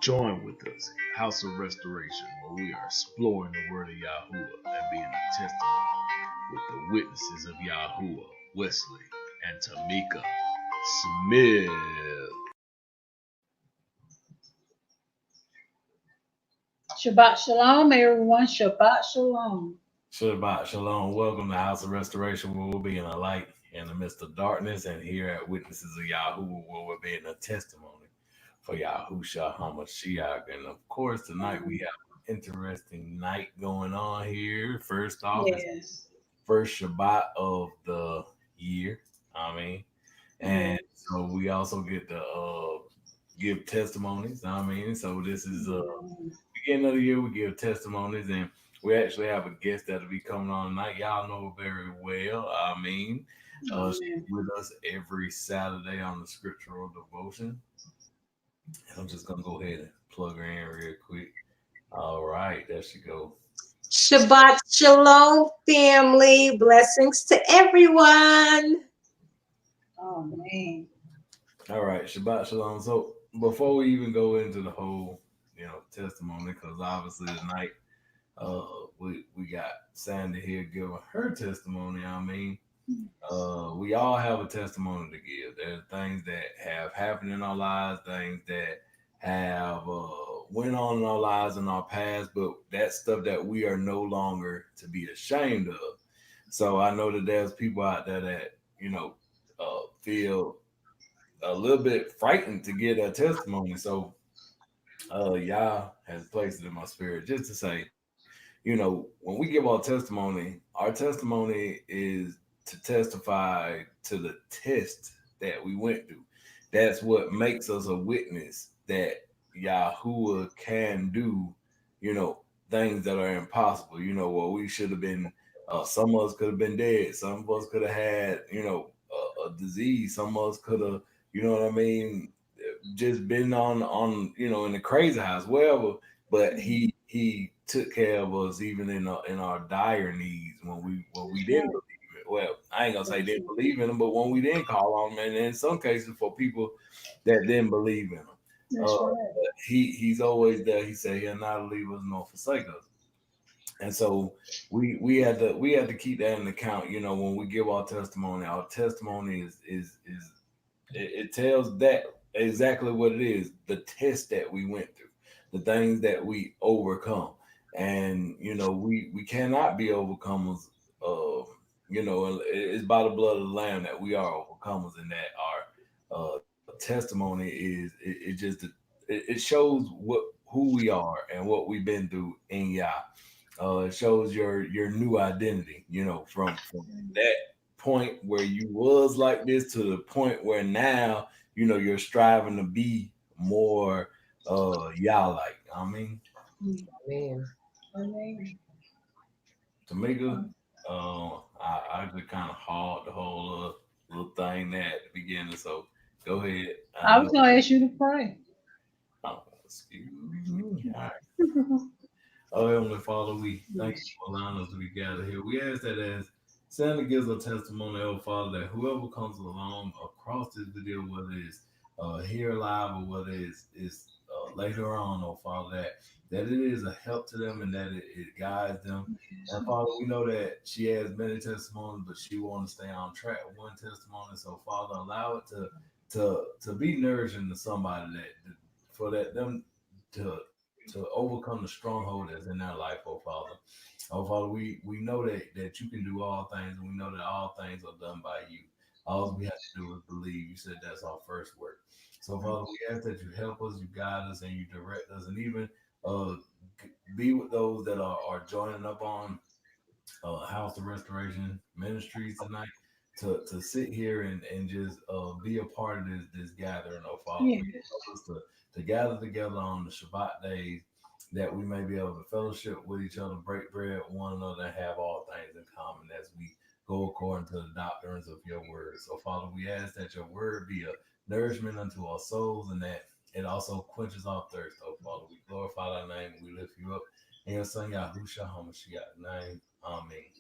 Join with us, House of Restoration, where we are exploring the word of Yahuwah and being a testimony with the witnesses of Yahuwah, Wesley and Tameka Smith. Shabbat Shalom, everyone. Shabbat Shalom. Shabbat Shalom. Welcome to House of Restoration, where we'll be in a light in the midst of darkness, and here at Witnesses of Yahuwah, where we're being a testimony for YAHUSHA, HaMashiach. And of course, tonight we have an interesting night going on here. First off, it's Yes. first Shabbat of the year. And Yes. so we also get to give testimonies. So this is beginning of the year, we give testimonies, and we actually have a guest that'll be coming on tonight. Y'all know her very well. She's with us every Saturday on the scriptural devotion. I'm just gonna go ahead and plug her in real quick. All right, there she go. Shabbat Shalom, family. Blessings to everyone. Oh, man. All right, Shabbat Shalom. So before we even go into the whole, testimony, because obviously tonight, we got Sandy here giving her testimony. We all have a testimony to give. There's things that have happened in our lives, things that have went on in our lives in our past, but that's stuff that we are no longer to be ashamed of. So I know that there's people out there that feel a little bit frightened to give their testimony. So Yah has placed it in my spirit just to say, when we give our testimony is to testify to the test that we went through. That's what makes us a witness that Yahuwah can do, things that are impossible. What we should have been, some of us could have been dead. Some of us could have had, a disease. Some of us could have, just been on in the crazy house, wherever. But he took care of us even in our dire needs when we didn't believe it. Well, I ain't gonna say didn't believe in him, but when we didn't call on him, and in some cases for people that didn't believe in him, That's right. he's always there. He said he'll not leave us nor forsake us. And so we had to keep that in account. When we give our testimony is it tells that exactly what it is, the test that we went through, the things that we overcome. And we cannot be overcomers. It's by the blood of the lamb that we are overcomers, and that our testimony it shows who we are and what we've been through in Yah. It shows your new identity, from that point where you was like this to the point where now you're striving to be more Yah like. Amen. Amen. Tameka, I just kind of hauled the whole little thing there at the beginning, so go ahead. I was going to ask you to pray. Oh, excuse me. All right. Oh, Heavenly Father, we thank you for allowing us to be gathered here. We ask that as Santa gives a testimony, oh Father, that whoever comes along across this video, whether it's here live or whether it's later on, oh Father, that it is a help to them and that it guides them. And Father, we know that she has many testimonies, but she wants to stay on track with one testimony. So Father, allow it to be nourishing to somebody that for that them to overcome the stronghold that's in their life, oh Father. Oh Father, we know that you can do all things, and we know that all things are done by you. All we have to do is believe. You said that's our first work. So Father, we ask that you help us, you guide us, and you direct us, and even uh, be with those that are joining up on House of Restoration Ministries tonight to sit here and just be a part of this gathering, oh Father. Yes. Help us to gather together on the Shabbat days that we may be able to fellowship with each other, break bread with one another, and have all things in common as we go according to the doctrines of your word. So Father, we ask that your word be a nourishment unto our souls and that it also quenches our thirst, oh Father. We glorify thy name, we lift you up. In your son Yahusha HaMashiach's name. Amen.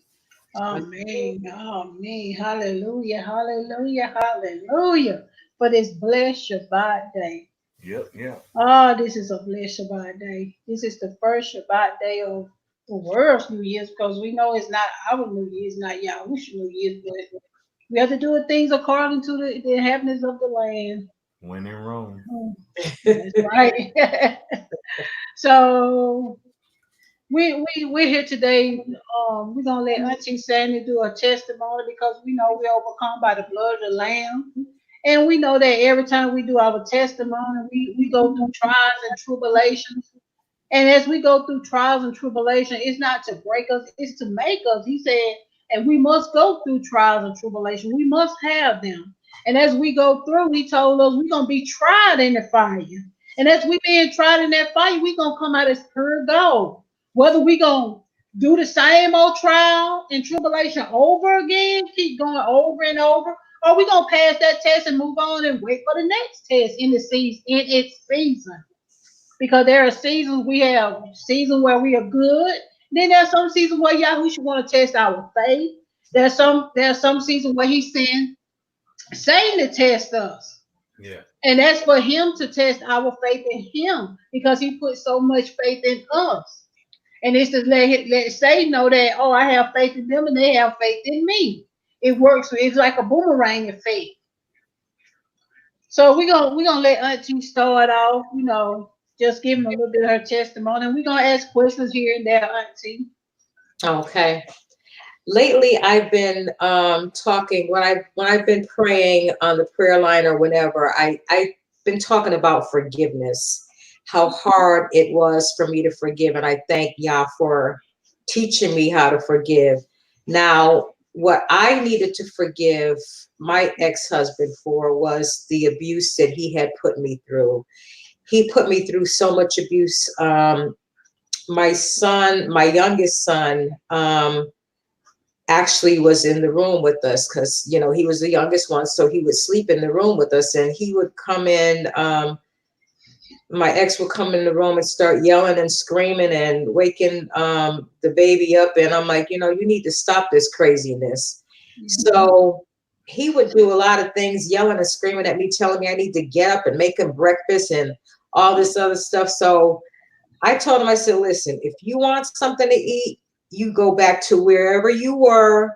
Amen. Amen. Hallelujah. Hallelujah. Hallelujah. For this blessed Shabbat day. Yep. Oh, this is a blessed Shabbat day. This is the first Shabbat day of the world's New Year's because we know it's not our New Year's, not YAHUSHA New Year's, but we have to do things according to the happenings of the land. When in Rome. Oh, that's right. So we're here today. We're gonna let Auntie Sandy do a testimony because we know we're overcome by the blood of the Lamb. And we know that every time we do our testimony, we go through trials and tribulations. And as we go through trials and tribulation, it's not to break us, it's to make us. He said, and we must go through trials and tribulation. We must have them. And as we go through, he told us we're gonna be tried in the fire. And as we being tried in that fire, we're gonna come out as pure gold. Whether we gonna do the same old trial and tribulation over again, keep going over and over, or we gonna pass that test and move on and wait for the next test in the season in its season because there are seasons we have seasons where we are good. Then there's some seasons where Yahushua want to test our faith. There's some seasons where he sends Satan to test us. Yeah. And that's for him to test our faith in him because he put so much faith in us. And it's to let Satan know that, oh, I have faith in them and they have faith in me. It works. It's like a boomerang effect. So we're gonna let Auntie start off, just giving a little bit of her testimony. And we're gonna ask questions here and there, Auntie. Okay. Lately, I've been talking when I've been praying on the prayer line or whenever. I've been talking about forgiveness, how hard it was for me to forgive, and I thank Yah for teaching me how to forgive. Now, what I needed to forgive my ex-husband for was the abuse that he had put me through. He put me through so much abuse. My son, my youngest son, actually was in the room with us because, he was the youngest one. So he would sleep in the room with us and he would come in. My ex would come in the room and start yelling and screaming and waking the baby up. And I'm like, you need to stop this craziness. Mm-hmm. So he would do a lot of things, yelling and screaming at me, telling me I need to get up and make him breakfast and all this other stuff. So I told him, I said, listen, if you want something to eat, you go back to wherever you were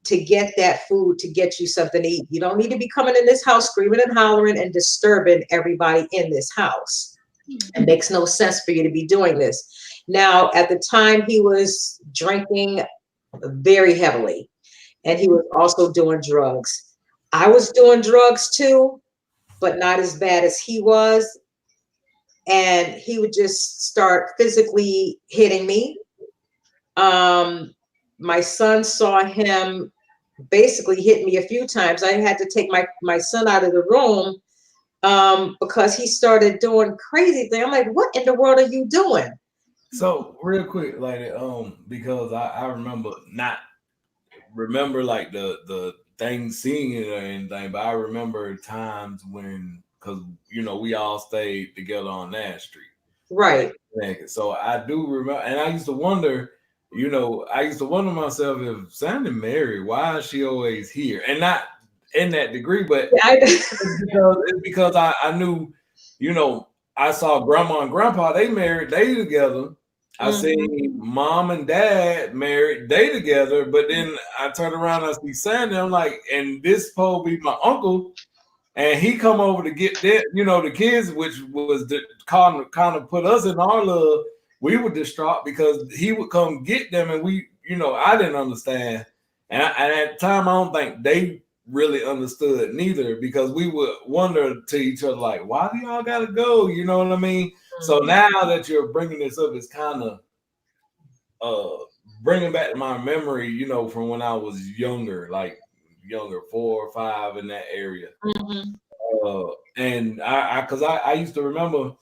to get that food, to get you something to eat. You don't need to be coming in this house screaming and hollering and disturbing everybody in this house. It makes no sense for you to be doing this. Now, at the time, he was drinking very heavily, and he was also doing drugs. I was doing drugs too, but not as bad as he was. And he would just start physically hitting me. My son saw him basically hit me a few times. I had to take my son out of the room because he started doing crazy things. I'm like, what in the world are you doing? So real quick, like, because I remember like the things, seeing it or anything, but I remember times when, because we all stayed together on that street, right? So I do remember, and I used to wonder, myself, if Sandy married, why is she always here? And not in that degree, but it's because I knew, I saw grandma and grandpa, they married, they together. I see mom and dad married, they together, but then I turn around and I see Sandy, I'm like, and this supposed to be my uncle, and he come over to get that, the kids, which was the kind of put us in our love. We were distraught because he would come get them, and we, I didn't understand, and at the time I don't think they really understood neither, because we would wonder to each other like, why do y'all gotta go? You know what I mean? So now that you're bringing this up, it's kind of bringing back to my memory, from when I was younger, 4 or 5 in that area. And I used to remember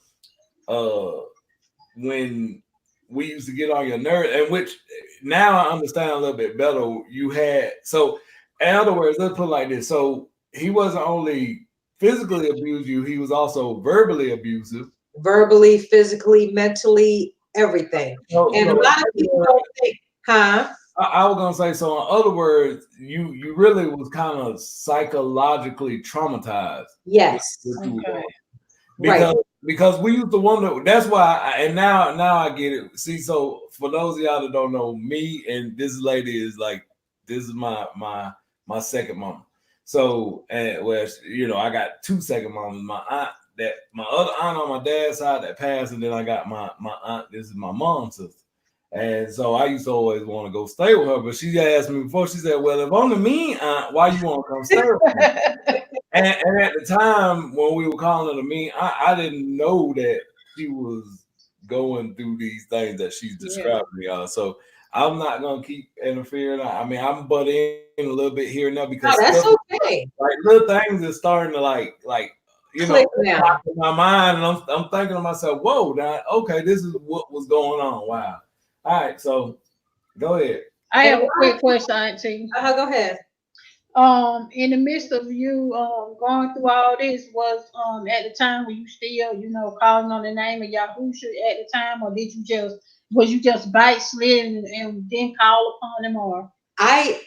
when we used to get on your nerves, and which now I understand a little bit better. You had, so in other words, let's put it like this. So he wasn't only physically abused you, he was also verbally abusive. Verbally, physically, mentally, everything. And a lot of people don't think, huh? I was gonna say, so in other words, you really was kind of psychologically traumatized. Yes. Okay. Because we used to wonder. That's why, and now I get it. See, so for those of y'all that don't know, me and this lady is like, this is my second mama. So, well, you know, I got two second mamas. My aunt, my other aunt on my dad's side that passed, and then I got my aunt. This is my mom's sister. And so I used to always want to go stay with her, but she asked me before. She said, "Well, if I'm the mean aunt, why you want to come stay with me?" and at the time when we were calling her the mean, I didn't know that she was going through these things that she's describing me. So I'm not gonna keep interfering. I mean, I'm butting in a little bit here and there because that's stuff, okay. like little things are starting to like you know, in my mind, and I'm thinking to myself, "Whoa, now okay, this is what was going on." Wow. All right, so go ahead. I have a quick question, Auntie. Go ahead. In the midst of you going through all this, was at the time when you still, you know, calling on the name of Yahusha at the time, or did you just backslid and didn't call upon him? Or I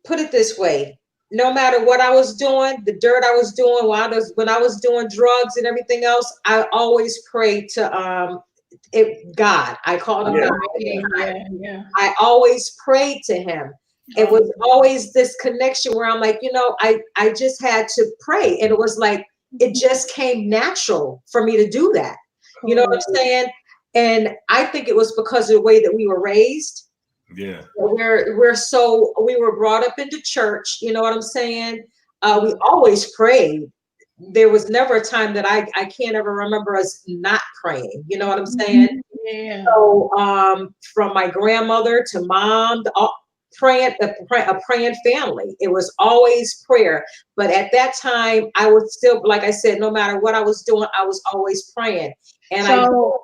put it this way: no matter what I was doing, the dirt I was doing, when I was doing drugs and everything else, I always prayed to God. I called him God. Yeah. I always prayed to him. It was always this connection where I'm like, you know, I just had to pray. And it was like, it just came natural for me to do that. You know what I'm saying? And I think it was because of the way that we were raised. Yeah. We were brought up into church. You know what I'm saying? We always prayed. There was never a time that I can't ever remember us not praying. You know what I'm saying? Yeah. So from my grandmother to mom, a praying family. It was always prayer. But at that time, I was still, like I said, no matter what I was doing, I was always praying. And go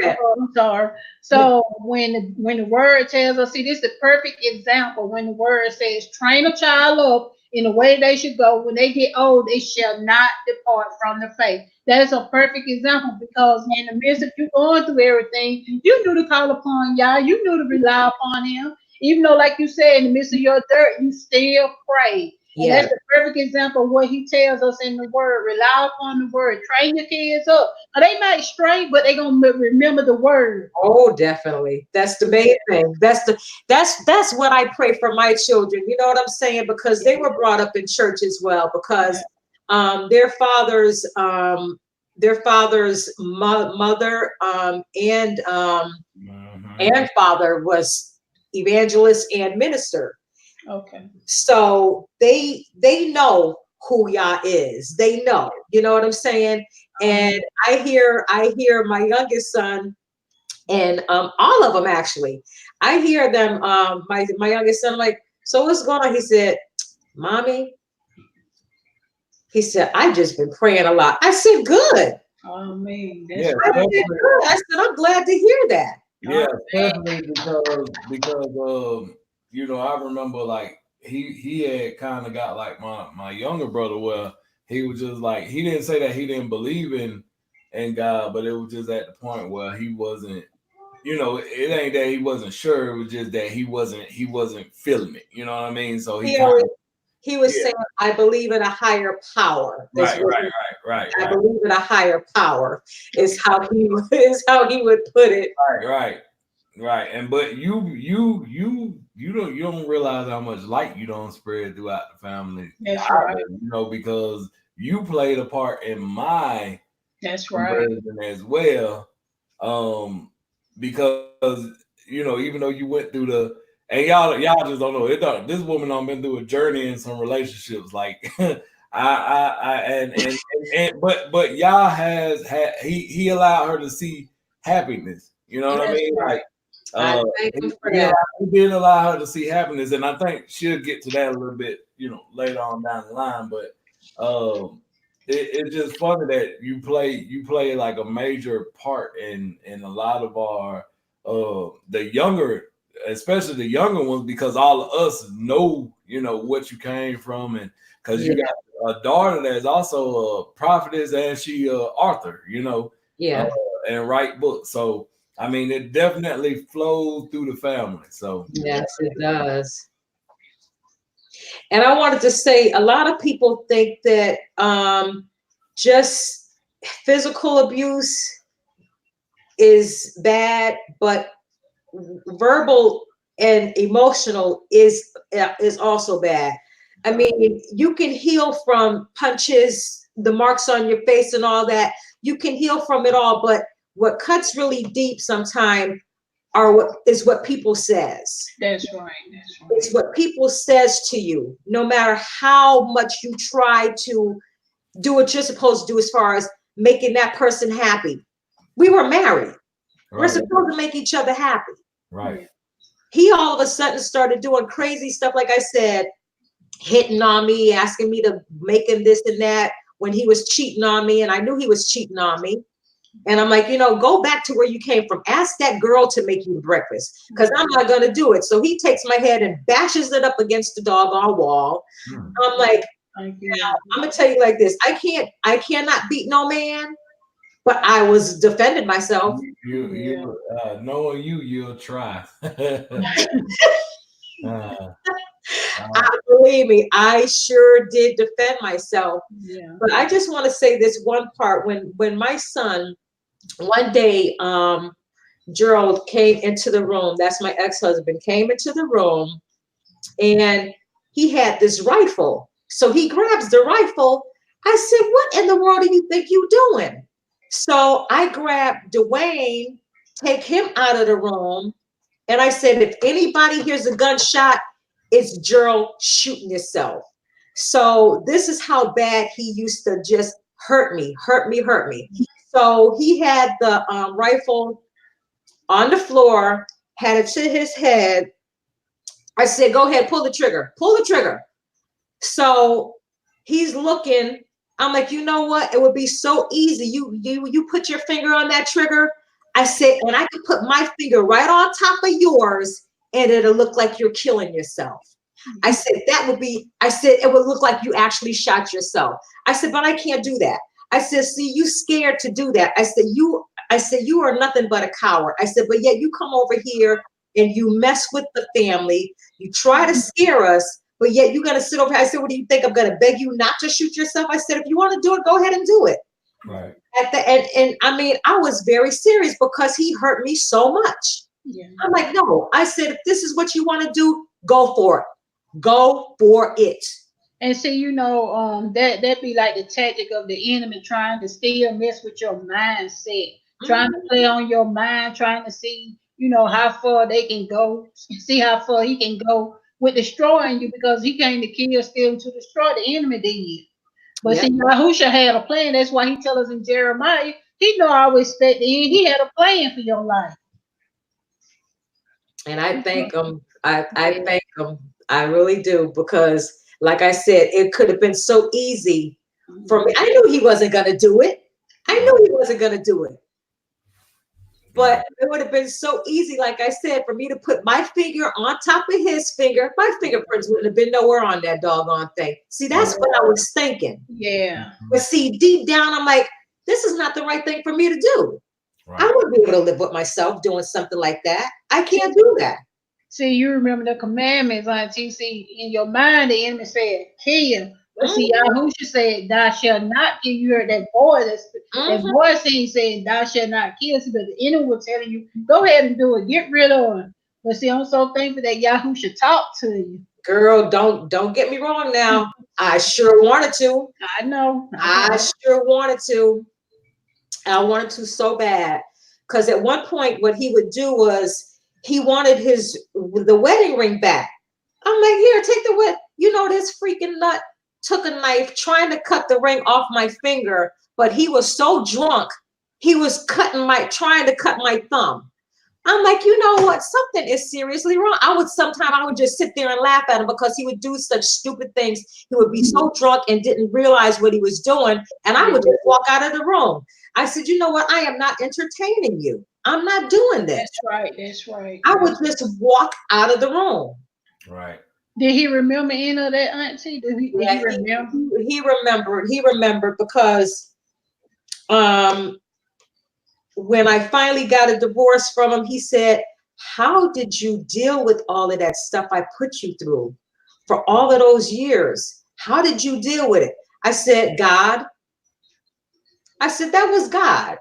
ahead. I'm sorry. So when the word tells us, see, this is the perfect example when the word says, train a child up in the way they should go. When they get old, they shall not depart from the faith. That is a perfect example, because in the midst of you going through everything, you knew to call upon Yah. You knew to rely upon him. Even though, like you said, in the midst of your dirt, you still prayed. And that's the perfect example of what he tells us in the word. Rely upon the word. Train your kids up. Now, they might stray, but they're going to remember the word. Oh, definitely. That's the main thing. That's what I pray for my children. You know what I'm saying? Because they were brought up in church as well, because their father's mother and father was evangelist and minister. Okay. So they know who Yah is. They know, you know what I'm saying? And I hear my youngest son and all of them actually. I hear them, my youngest son, like, so what's going on? He said, Mommy, he said, I've just been praying a lot. I said, good. Oh man, that's good. I said, I'm glad to hear that. Yeah, especially because you know, I remember like he had kind of got like my younger brother where he was just like, he didn't say that he didn't believe in God, but it was just at the point where he wasn't, you know, it ain't that he wasn't sure, it was just that he wasn't feeling it, you know what I mean? So he was saying, I believe in a higher power. Right. I believe in a higher power is how he would put it. Right. And but you don't realize how much light you don't spread throughout the family. That's right. You know, because you played a part in my conversion as well. Because you know, even though you went through and y'all just don't know it. This woman done been through a journey in some relationships. Like but Yah has had he allowed her to see happiness. You know what I mean? Like he did allow her to see happiness, and I think she'll get to that a little bit, you know, later on down the line. But it's just funny that you play like a major part in a lot of our the younger, especially the younger ones, because all of us know, you know, what you came from, and because you got a daughter that's also a prophetess and she author, you know, and write books. So I mean, it definitely flows through the family. So yes, it does. And I wanted to say, a lot of people think that just physical abuse is bad, but verbal and emotional is also bad. I mean, you can heal from punches, the marks on your face and all that. You can heal from it all, but what cuts really deep sometimes is what people says. That's right. That's right. It's what people says to you, no matter how much you try to do what you're supposed to do as far as making that person happy. We were married. Right. We're supposed to make each other happy. Right. He all of a sudden started doing crazy stuff, like I said, hitting on me, asking me to make him this and that when he was cheating on me, and I knew he was cheating on me. And I'm like, go back to where you came from. Ask that girl to make you breakfast, because I'm not going to do it. So he takes my head and bashes it up against the doggone wall. I'm like, now, I'm going to tell you like this. I cannot beat no man, but I was defending myself. Knowing you'll try. Believe me, I sure did defend myself. Yeah. But I just want to say this one part. When my son, one day, Gerald came into the room, that's my ex-husband, came into the room, and he had this rifle. So he grabs the rifle. I said, what in the world do you think you're doing? So I grabbed Dwayne, take him out of the room, and I said, if anybody hears a gunshot, it's Gerald shooting himself. So this is how bad he used to just hurt me. So he had the rifle on the floor, had it to his head. I said, go ahead, pull the trigger. So he's looking. I'm like, you know what? It would be so easy. You put your finger on that trigger. I said, and I could put my finger right on top of yours, and it'll look like you're killing yourself. I said, it would look like you actually shot yourself. I said, but I can't do that. I said, see, you scared to do that. I said, you are nothing but a coward. I said, but yet you come over here and you mess with the family. You try to scare us, but yet you're going to sit over here. I said, what do you think? I'm going to beg you not to shoot yourself? I said, if you want to do it, go ahead and do it. Right. And I mean, I was very serious because he hurt me so much. Yeah. I'm like, no. I said, if this is what you want to do, go for it. Go for it. And see, that be like the tactic of the enemy, trying to still mess with your mindset, trying to play on your mind, trying to see, how far they can go, see how far he can go with destroying you, because he came to kill, steal, and to destroy. The enemy did. But see, YAHUSHA had a plan. That's why he tells us in Jeremiah, he know I respect the end. He had a plan for your life. And I thank him. I thank him. I really do, because like I said, it could have been so easy for me. I knew he wasn't going to do it. But it would have been so easy, like I said, for me to put my finger on top of his finger. My fingerprints wouldn't have been nowhere on that doggone thing. See, that's what I was thinking. Yeah. But see, deep down, I'm like, this is not the right thing for me to do. Right. I wouldn't be able to live with myself doing something like that. I can't do that. See, you remember the commandments, Auntie. See, in your mind, the enemy said, kill. But see, YAHUSHA said, thou shalt not kill. You heard that voice. That voice saying, thou shalt not kill. See, but the enemy was telling you, go ahead and do it. Get rid of it. But see, I'm so thankful that YAHUSHA talked to you. Girl, don't get me wrong now. I sure wanted to. I know. I sure wanted to. I wanted to so bad. Because at one point, what he would do was, he wanted the wedding ring back. I'm like, here, take the this freaking nut took a knife trying to cut the ring off my finger, but he was so drunk, he was trying to cut my thumb. I'm like, you know what? Something is seriously wrong. I would just sit there and laugh at him because he would do such stupid things. He would be so drunk and didn't realize what he was doing. And I would just walk out of the room. I said, you know what? I am not entertaining you. I'm not doing this. That's right. I would just walk out of the room. Right. Did he remember any of that, Auntie? Did he remember? He remembered. He remembered because when I finally got a divorce from him, he said, how did you deal with all of that stuff I put you through for all of those years? How did you deal with it? I said, God. I said, that was God.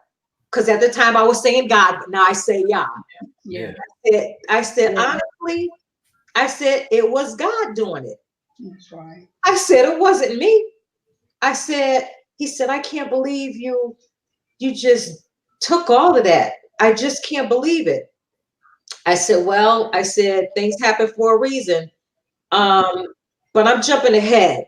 Because at the time I was saying God, but now I say Yah. Yeah. I said, Yeah. honestly, I said, it was God doing it. That's right. I said, it wasn't me. I said, he said, I can't believe you just took all of that. I just can't believe it. I said, well, I said, things happen for a reason. But I'm jumping ahead.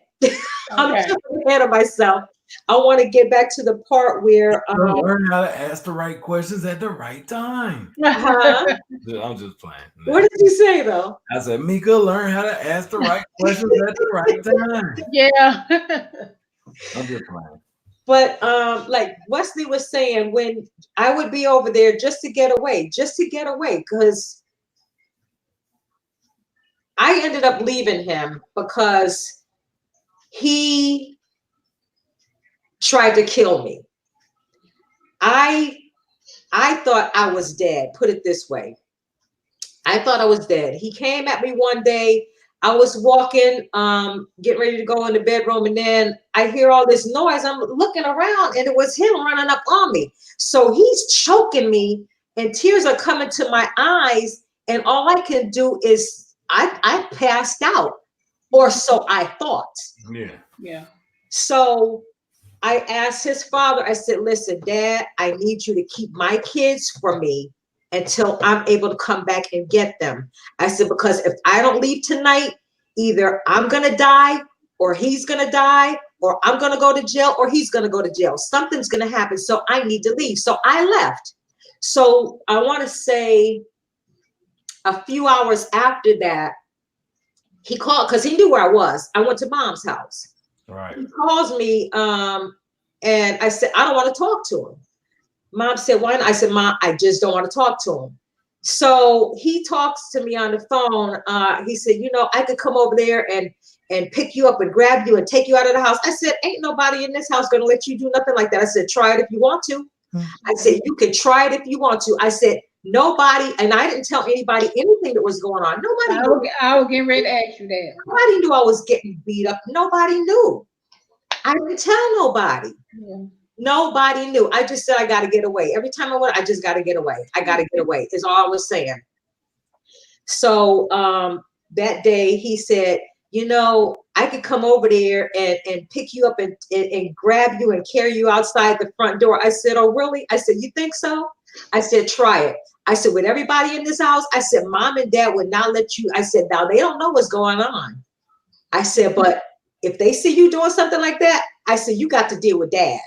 I'm Okay. jumping ahead of myself. I want to get back to the part where learn how to ask the right questions at the right time. huh? I'm just playing. What did you say though? I said, Mika, learn how to ask the right questions at the right time. Yeah. I'm just playing. But like Wesley was saying, when I would be over there just to get away, because I ended up leaving him because he tried to kill me. I thought I was dead. Put it this way. I thought I was dead. He came at me one day. I was walking, getting ready to go in the bedroom, and then I hear all this noise. I'm looking around, and it was him running up on me. So he's choking me, and tears are coming to my eyes, and all I can do is I passed out, or so I thought. Yeah. Yeah. So I asked his father, I said, listen, Dad, I need you to keep my kids for me until I'm able to come back and get them. I said, because if I don't leave tonight, either I'm going to die or he's going to die, or I'm going to go to jail or he's going to go to jail. Something's going to happen. So I need to leave. So I left. So I want to say a few hours after that, he called because he knew where I was. I went to Mom's house. Right. He calls me, and I said, I don't want to talk to him. Mom said, why not? I said, Mom, I just don't want to talk to him. So he talks to me on the phone. He said, you know, I could come over there and pick you up and grab you and take you out of the house. I said, ain't nobody in this house going to let you do nothing like that. I said, try it if you want to. I said, you can try it if you want to. I said, nobody, and I didn't tell anybody anything that was going on. Nobody knew. I was getting ready to ask you that. Nobody knew I was getting beat up. Nobody knew. I didn't tell nobody. Yeah. Nobody knew. I just said, I got to get away. Every time I went, I just got to get away. I got to get away is all I was saying. So that day he said, you know, I could come over there and pick you up and grab you and carry you outside the front door. I said, oh, really? I said, you think so? I said, try it. I said, with everybody in this house, I said, Mom and Dad would not let you. I said, now they don't know what's going on. I said, but if they see you doing something like that, I said, you got to deal with Dad.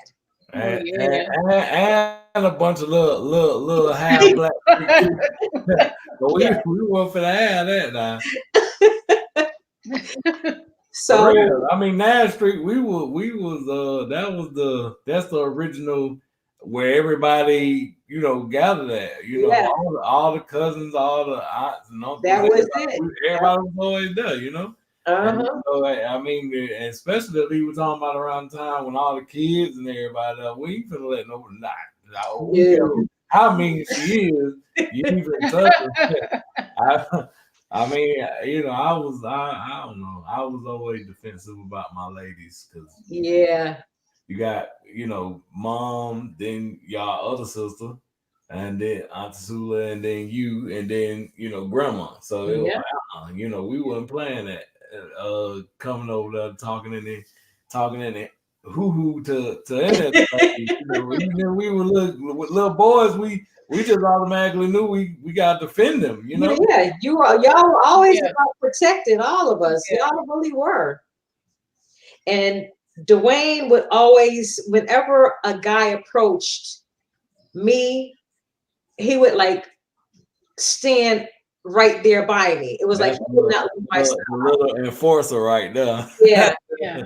And, Yeah. and a bunch of little half black people. But we weren't for to have that now. So I mean, Nash Street, that's the original where everybody, you know, gathered at, you know, yeah, all the cousins, all the aunts and uncles. that was it. Everybody was always there, you know. And Uh-huh. so, I mean, especially that we were talking about around the time when all the kids and everybody, we ain't finna let nobody how mean she is, you even touch her. I mean, you know, I don't know. I was always defensive about my ladies because Yeah. you got, you know, Mom, then y'all other sister, and then Aunt Sula, and then you, and then, you know, Grandma. So it was like, you know, we wasn't playing that. Coming over there talking in it hoo to any you know, even we were little boys, we just automatically knew we gotta defend them, you know. Yeah, y'all were always about protecting all of us. Yeah. Y'all really were. And Dwayne would always, whenever a guy approached me, he would like stand right there by me. It was like he would not leave my side. A little enforcer right there. Yeah, yeah.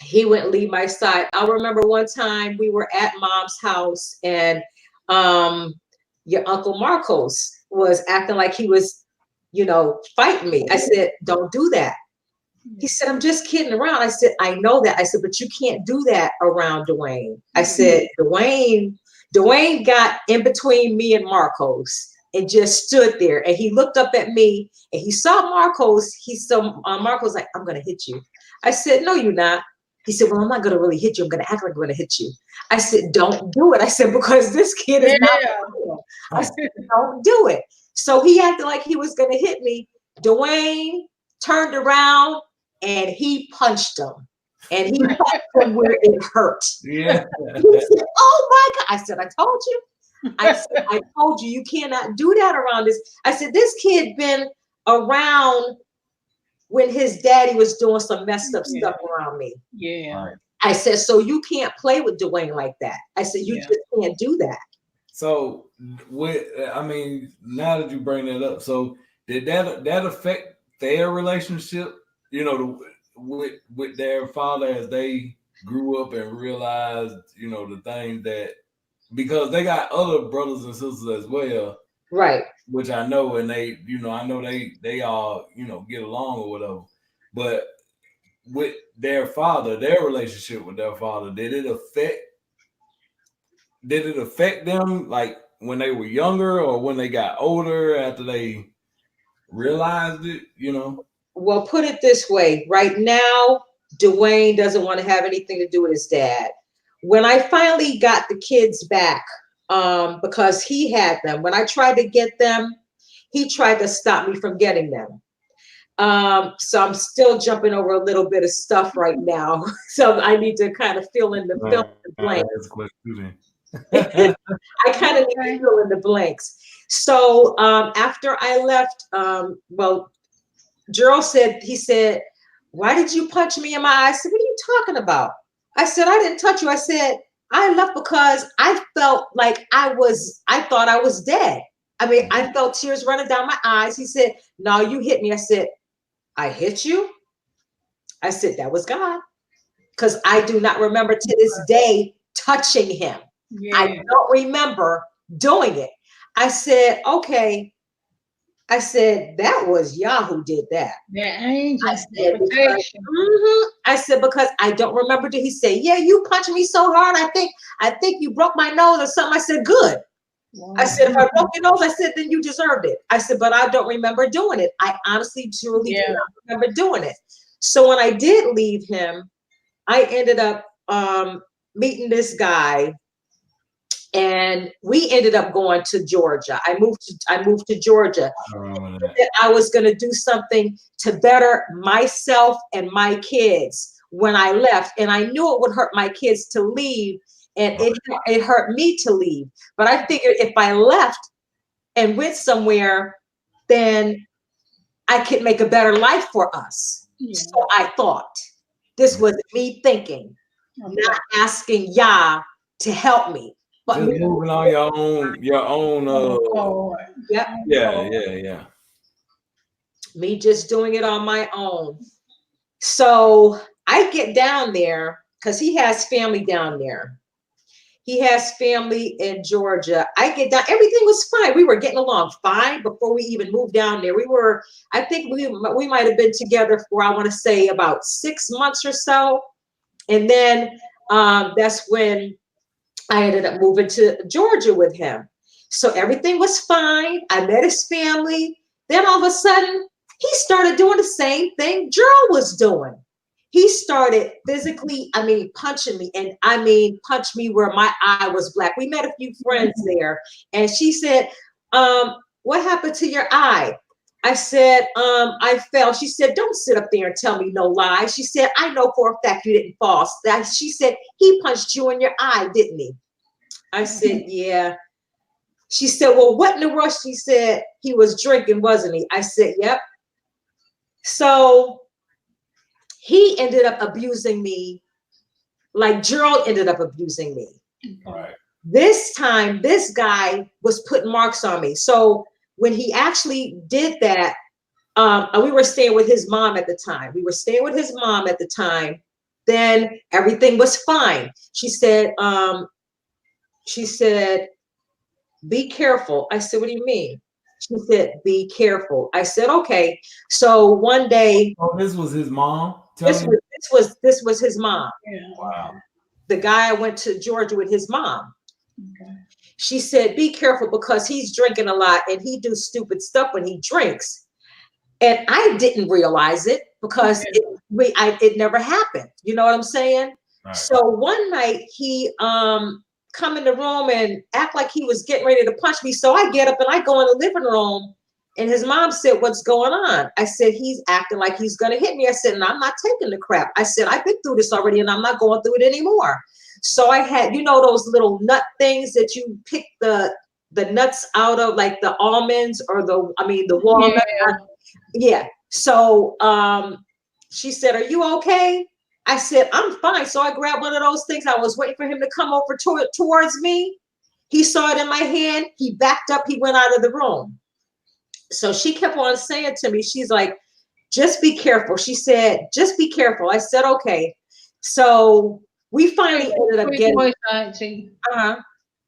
He wouldn't leave my side. I remember one time we were at Mom's house and your Uncle Marcos was acting like he was, you know, fighting me. I said, don't do that. He said, I'm just kidding around. I said, I know that. I said, but you can't do that around Dwayne. I said, Dwayne got in between me and Marcos and just stood there. And he looked up at me and he saw Marcos. Marcos like, I'm going to hit you. I said, no, you're not. He said, well, I'm not going to really hit you. I'm going to act like I'm going to hit you. I said, don't do it. I said, because this kid is not real. I said, don't do it. So he acted like he was going to hit me. Dwayne turned around and he punched him. And he punched him where it hurt. Yeah. He said, oh my God. I said, I told you. I said, I told you, you cannot do that around this. I said, this kid been around when his daddy was doing some messed up stuff around me. Yeah. Right. I said, so you can't play with Dwayne like that. I said, you just can't do that. So, I mean, now that you bring that up, so did that affect their relationship? You know, with their father as they grew up and realized, you know, the things that, because they got other brothers and sisters as well, right? Which I know, and they, you know, I know they all, you know, get along or whatever. But with their father, their relationship with their father, did it affect them like when they were younger or when they got older after they realized it, you know? Well, put it this way. Right now, Dwayne doesn't want to have anything to do with his dad. When I finally got the kids back, because he had them, when I tried to get them, he tried to stop me from getting them. So I'm still jumping over a little bit of stuff right now. So I need to kind of fill in the blanks. I kind of need to fill in the blanks. So after I left, well, Gerald said, he said, why did you punch me in my eye? I said, what are you talking about? I said, I didn't touch you. I said, I left because I felt like I thought I was dead. I mean, I felt tears running down my eyes. He said, no, you hit me. I said, I hit you? I said, that was God. Because I do not remember to this day touching him. Yeah. I don't remember doing it. I said, okay. I said, that was Yah who did that. That angel. I said, because I don't remember. He said, yeah, you punched me so hard. I think you broke my nose or something. I said, good. Wow. I said, if I broke your nose, I said, then you deserved it. I said, but I don't remember doing it. I honestly, truly do not remember doing it. So when I did leave him, I ended up meeting this guy, and we ended up going to Georgia. I moved to Georgia. I was going to do something to better myself and my kids when I left, and I knew it would hurt my kids to leave, and it hurt me to leave. But I figured if I left and went somewhere, then I could make a better life for us. Yeah. So I thought, this was me thinking, not asking Yah to help me. But just moving on your own. Yeah. Me just doing it on my own. So I get down there because he has family down there. He has family in Georgia. I get down. Everything was fine. We were getting along fine before we even moved down there. I think we might have been together for, I want to say, about 6 months or so. And then that's when I ended up moving to Georgia with him. So everything was fine. I met his family. Then all of a sudden, he started doing the same thing Gerald was doing. He started physically, punching me. And punch me where my eye was black. We met a few friends there. And she said, what happened to your eye? I said, I fell. She said, don't sit up there and tell me no lies. She said, I know for a fact you didn't fall. She said, he punched you in your eye, didn't he? I said, yeah. She said, well, what in the world? She said, he was drinking, wasn't he? I said, yep. So he ended up abusing me like Gerald ended up abusing me. Right. This time, this guy was putting marks on me. So when he actually did that, we were staying with his mom at the time. Then everything was fine. She said, be careful. I said, what do you mean? She said, be careful. I said, okay. So one day. Oh, this was his mom? This was his mom. Yeah. Wow. The guy I went to Georgia with, his mom. Okay. She said, be careful because he's drinking a lot and he do stupid stuff when he drinks. And I didn't realize it because it never happened. You know what I'm saying? Right. So one night he come in the room and act like he was getting ready to punch me. So I get up and I go in the living room, and his mom said, "What's going on?" I said, "He's acting like he's gonna hit me." I said, "And I'm not taking the crap." I said, "I've been through this already and I'm not going through it anymore." So I had, you know, those little nut things that you pick the nuts out of, like the almonds or the walnut. Yeah. So she said, "Are you okay?" I said, "I'm fine." So I grabbed one of those things. I was waiting for him to come over towards me. He saw it in my hand. He backed up. He went out of the room. So she kept on saying to me, she's like, "Just be careful." She said, "Just be careful." I said, "Okay." So we finally ended up getting.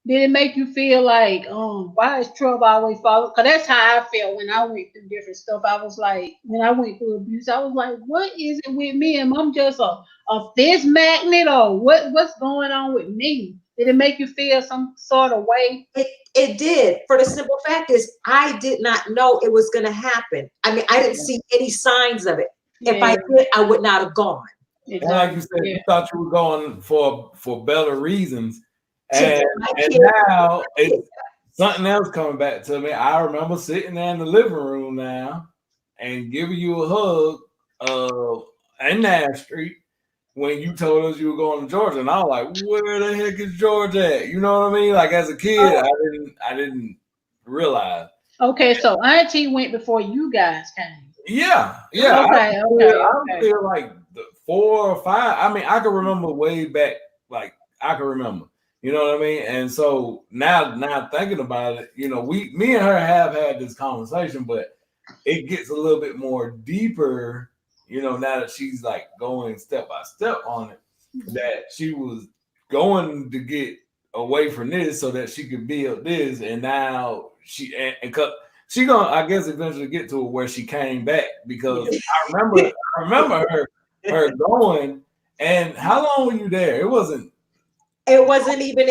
Did it make you feel like, why is trouble always following? Because that's how I felt when I went through different stuff. I was like, when I went through abuse, I was like, what is it with me? Am I just a fist magnet, or what's going on with me? Did it make you feel some sort of way? It did. For the simple fact is, I did not know it was going to happen. I mean, I didn't see any signs of it. If I did, I would not have gone. Exactly. And like you said, you thought you were going for better reasons. And now it's something else coming back to me. I remember sitting there in the living room now and giving you a hug in Nash Street when you told us you were going to Georgia. And I was like, where the heck is Georgia at? You know what I mean? Like as a kid, I didn't realize. Okay, so Auntie went before you guys came. Yeah. Okay. I feel like 4 or 5. I mean, I can remember way back, like I can remember. You know what I mean? And so now thinking about it, you know, me and her have had this conversation, but it gets a little bit more deeper, you know, now that she's like going step by step on it, that she was going to get away from this so that she could build this. And now she gonna, I guess, eventually get to it where she came back, because I remember her going. And how long were you there? It wasn't even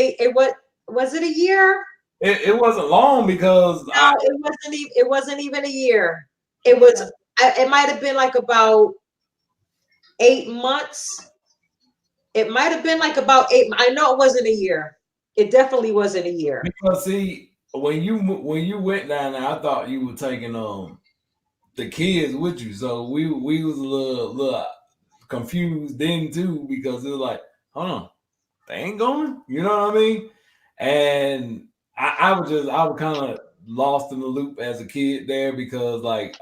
was it a year? It wasn't long, because it wasn't even a year. It was it might have been like about 8 months. It might have been like about 8. I know it wasn't a year. It definitely wasn't a year. Because see, when you went down there, I thought you were taking the kids with you. So we was a little confused then too, because it was like, hold on, they ain't going, you know what I mean? And I was kind of lost in the loop as a kid there, because like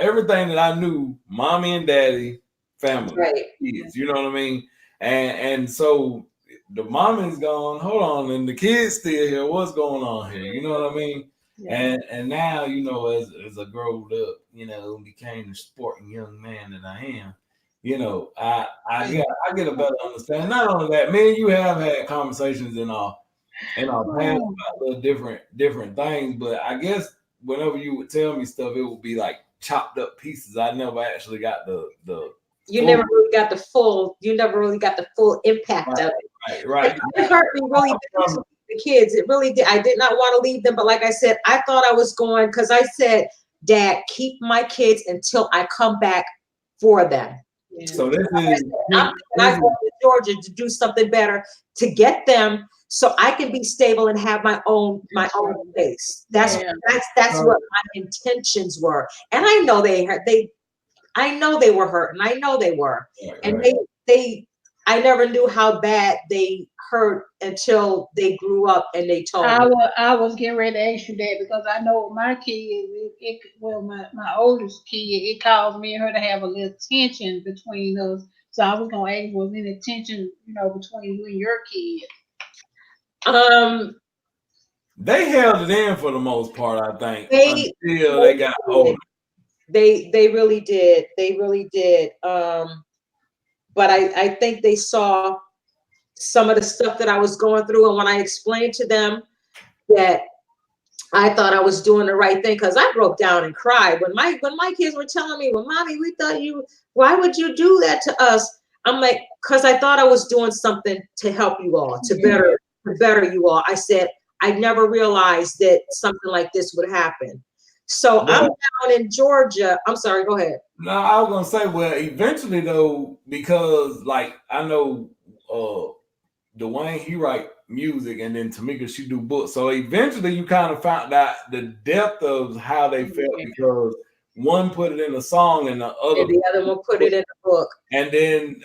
everything that I knew, mommy and daddy, family, kids, you know what I mean? And so the mommy's gone, hold on, and the kids still here. What's going on here? You know what I mean? Yeah. And now, you know, as I growed up, you know, became the sporting young man that I am, you know, I get a better understanding. Not only that, me and you have had conversations in our past about little different things, but I guess whenever you would tell me stuff, it would be like chopped up pieces. I never actually got the you never really got the full impact of it. Right. It hurt me really bad to the kids. It really did. I did not want to leave them, but like I said, I thought I was going, because I said, "Dad, keep my kids until I come back for them." Yeah. So this is I go to Georgia to do something better, to get them so I can be stable and have my own place. That's what my intentions were. And I know I know they were hurt, and I know they were. And I never knew how bad they hurt until they grew up and they told me. I was getting ready to ask you that, because I know my kids, my oldest kid, it caused me and her to have a little tension between us. So I was gonna ask, was any tension, you know, between you and your kid? They held it in for the most part, I think, until they got older. They really did. They really did. But I think they saw some of the stuff that I was going through, and when I explained to them that I thought I was doing the right thing, because I broke down and cried when my kids were telling me, "Well, Mommy, we thought why would you do that to us?" I'm like, because I thought I was doing something to help you all, to better you all. I said, I never realized that something like this would happen. So I'm down in Georgia. I'm sorry, go ahead. No, I was gonna say, well, eventually though, because like I know Dwayne, he write music, and then Tameka, she do books. So eventually you kind of found out the depth of how they felt, because one put it in a song and the other one put it in a book. And then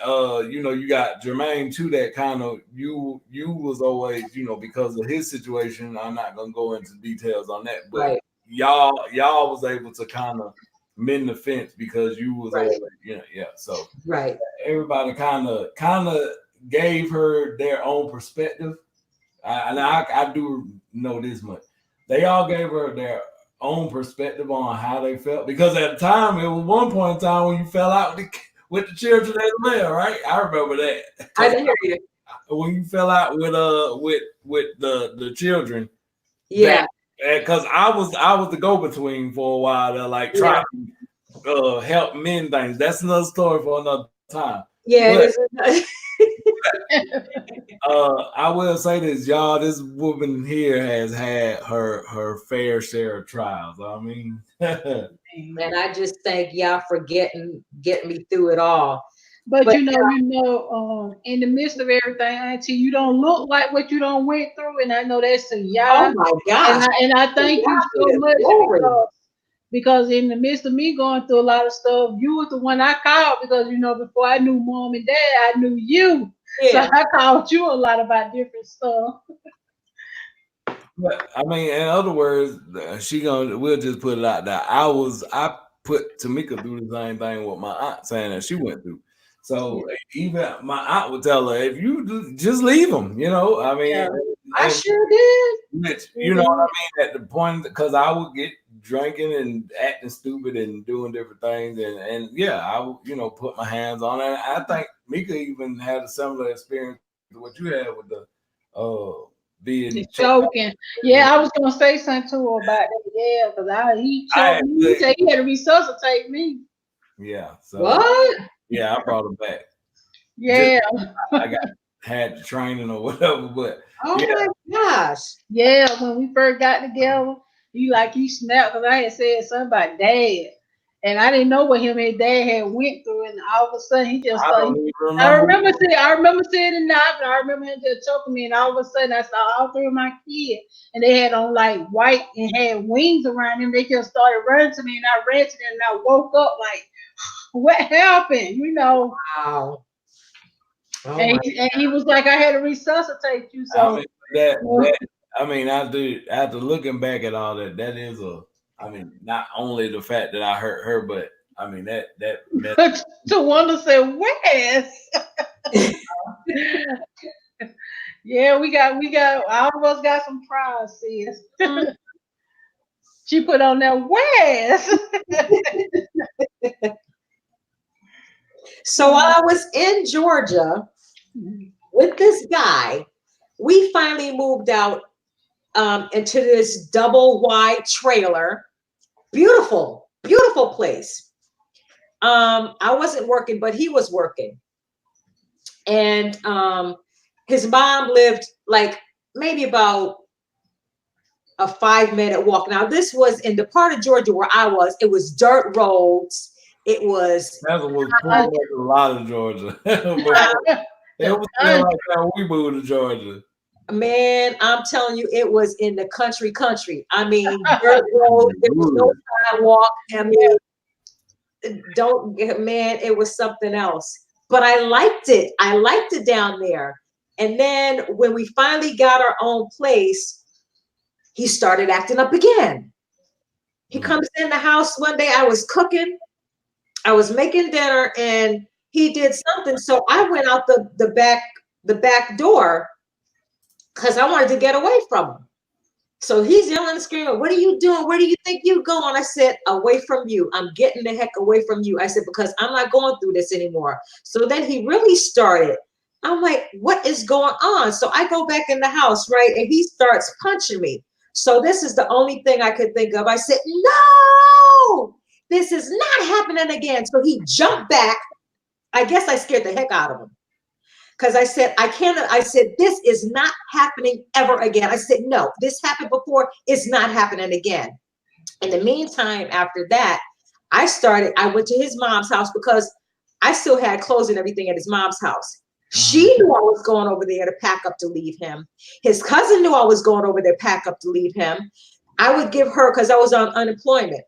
you know, you got Jermaine too, that kind of you was always, you know, because of his situation. I'm not gonna go into details on that, but Right. y'all was able to kind of mend the fence because you was always, you know, yeah. So everybody kind of gave her their own perspective. I do know this much. They all gave her their own perspective on how they felt, because at the time, it was one point in time when you fell out with the children as well, right? I remember that. I didn't hear you. When you fell out with the children. Yeah. Because I was the go-between for a while to like try to help mend things. That's another story for another time. Yeah. I will say this, y'all. This woman here has had her fair share of trials. I mean, and I just thank y'all for getting me through it all. But you know, in the midst of everything, Auntie, you don't look like what you don't went through, and I know that's a y'all. Oh my God! And I thank you so much because in the midst of me going through a lot of stuff, you was the one I called, because you know, before I knew Mom and Dad, I knew you. Yeah. So I called you a lot about different stuff. I mean, in other words, we'll just put it out there. I put Tameka through the same thing with my aunt, saying that she went through. So even my aunt would tell her, if you just leave them, you know. I mean, I sure did. Which, you know what I mean? At the point, because I would get drinking and acting stupid and doing different things, and yeah, I would, you know, put my hands on it. I think Mika even had a similar experience to what you had with the being choking. Yeah, I was gonna say something to her about that. Yeah, because he choked me. He said he had to resuscitate me. Yeah. So what? Yeah, I brought him back. Yeah. I had the training or whatever, but my gosh. Yeah, when we first got together, you snapped because I had said something about Dad. And I didn't know what him and Dad had went through, and all of a sudden he just started. I remember saying it now, but I remember him just choking me, and all of a sudden I saw all three of my kids, and they had on like white and had wings around them. They just started running to me, and I ran to them, and I woke up like, what happened? You know. Wow. Oh, and he was like, I had to resuscitate you. So I mean, after looking back at all that, that is not only the fact that I hurt her, but I mean that to wonder say, Wes. Yeah, we got all of us got some pride, sis. She put on that Wes. So while I was in Georgia with this guy, we finally moved out into this double wide trailer. Beautiful, beautiful place. I wasn't working, but he was working. And his mom lived like maybe about a 5-minute walk. Now, this was in the part of Georgia where I was. It was dirt roads. It was. That was like a lot of Georgia. It was still like how we moved to Georgia. Man, I'm telling you, it was in the country. I mean, dirt road. There was no sidewalk. I mean, it was something else. But I liked it. I liked it down there. And then when we finally got our own place, he started acting up again. He comes in the house one day. I was cooking. I was making dinner, and he did something. So I went out the back door because I wanted to get away from him. So he's yelling and screaming, "What are you doing? Where do you think you're going?" I said, "Away from you. I'm getting the heck away from you." I said, "Because I'm not going through this anymore." So then he really started. I'm like, "What is going on?" So I go back in the house, right? And he starts punching me. So this is the only thing I could think of. I said, "No, this is not happening again." So he jumped back. I guess I scared the heck out of him. Because I said, I said, "This is not happening ever again." I said, "No, this happened before. It's not happening again." In the meantime, after that, I went to his mom's house because I still had clothes and everything at his mom's house. She knew I was going over there to pack up to leave him. His cousin knew I was going over there to pack up to leave him. I would give her, because I was on unemployment.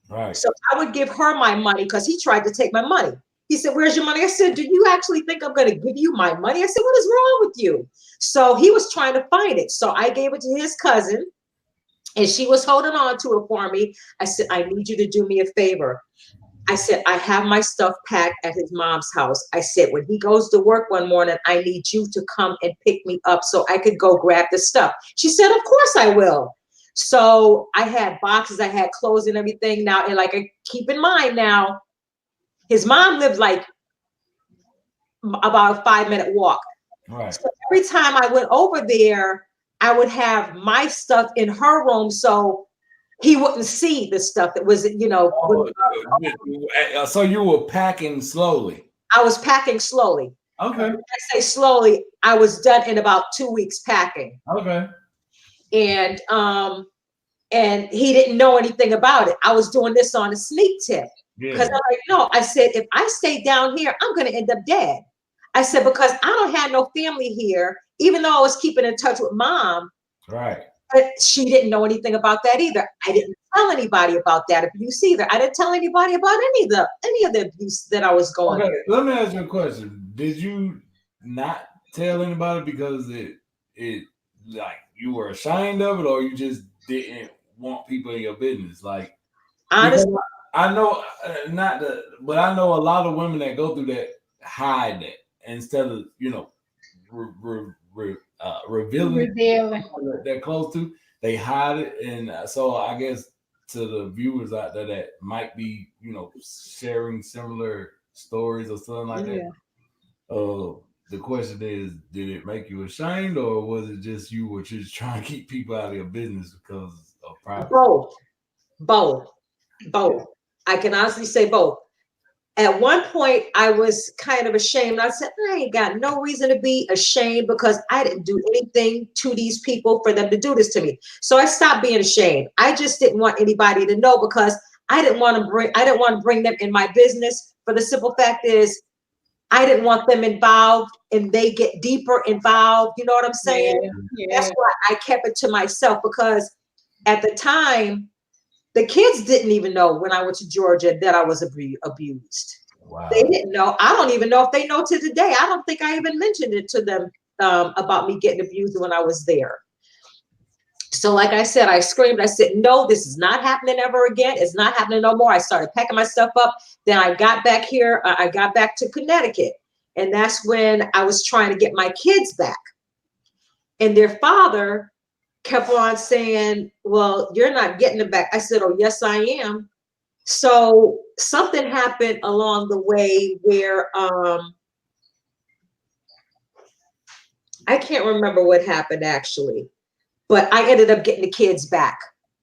Right. So I would give her my money because he tried to take my money. He said, "Where's your money?" I said, "Do you actually think I'm going to give you my money?" I said, "What is wrong with you?" So he was trying to find it. So I gave it to his cousin, and she was holding on to it for me. I said, "I need you to do me a favor." I said, "I have my stuff packed at his mom's house." I said, "When he goes to work one morning, I need you to come and pick me up so I could go grab the stuff." She said, "Of course I will." So I had boxes, I had clothes and everything now. And like, keep in mind now, his mom lived like about a 5-minute walk. Right. So every time I went over there, I would have my stuff in her room so he wouldn't see the stuff that was, So you were packing slowly. I was packing slowly. Okay. When I say slowly, I was done in about 2 weeks packing. Okay. And he didn't know anything about it. I was doing this on a sneak tip. Because I'm like, no, I said, if I stay down here, I'm going to end up dead. I said, because I don't have no family here, even though I was keeping in touch with mom. Right. But she didn't know anything about that either. I didn't tell anybody about that abuse either. I didn't tell anybody about any of the abuse that I was going through. Let me ask you a question. Did you not tell anybody because it like you were ashamed of it, or you just didn't want people in your business? Like, honestly, I know but I know a lot of women that go through that hide that instead of revealing they're close to, they hide it. And so I guess to the viewers out there that might be sharing similar stories or something like that, the question is, did it make you ashamed, or was it just you were just trying to keep people out of your business because of privacy? Both. I can honestly say both. At one point, I was kind of ashamed. I said, I ain't got no reason to be ashamed because I didn't do anything to these people for them to do this to me. So I stopped being ashamed. I just didn't want anybody to know because I didn't want to bring them in my business. For the simple fact is, I didn't want them involved and they get deeper involved. You know what I'm saying? Yeah. That's why I kept it to myself, because at the time, the kids didn't even know when I went to Georgia that I was abused. Wow. They didn't know. I don't even know if they know to today. I don't think I even mentioned it to them about me getting abused when I was there. So like I said, I screamed. I said, no, this is not happening ever again. It's not happening no more. I started packing my stuff up. Then I got back here. I got back to Connecticut. And that's when I was trying to get my kids back. And their father kept on saying, well, you're not getting them back. I said, oh, yes, I am. So something happened along the way where I can't remember what happened actually, but I ended up getting the kids back.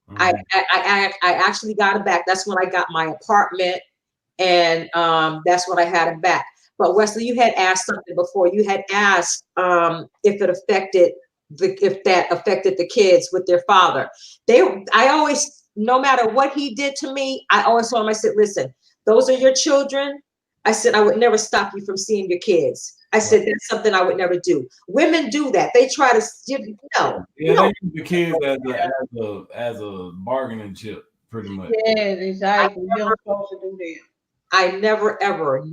Mm-hmm. I actually got them back. That's when I got my apartment, and that's when I had them back. But Wesley, you had asked something before. You had asked if that affected the kids with their father. I always, no matter what he did to me, I always told him, I said, listen, those are your children. I said, I would never stop you from seeing your kids. I said, that's something I would never do. Women do that. They try to, Yeah, they use the kids as a bargaining chip, pretty much. Yeah, exactly. You're supposed to do that. I never, ever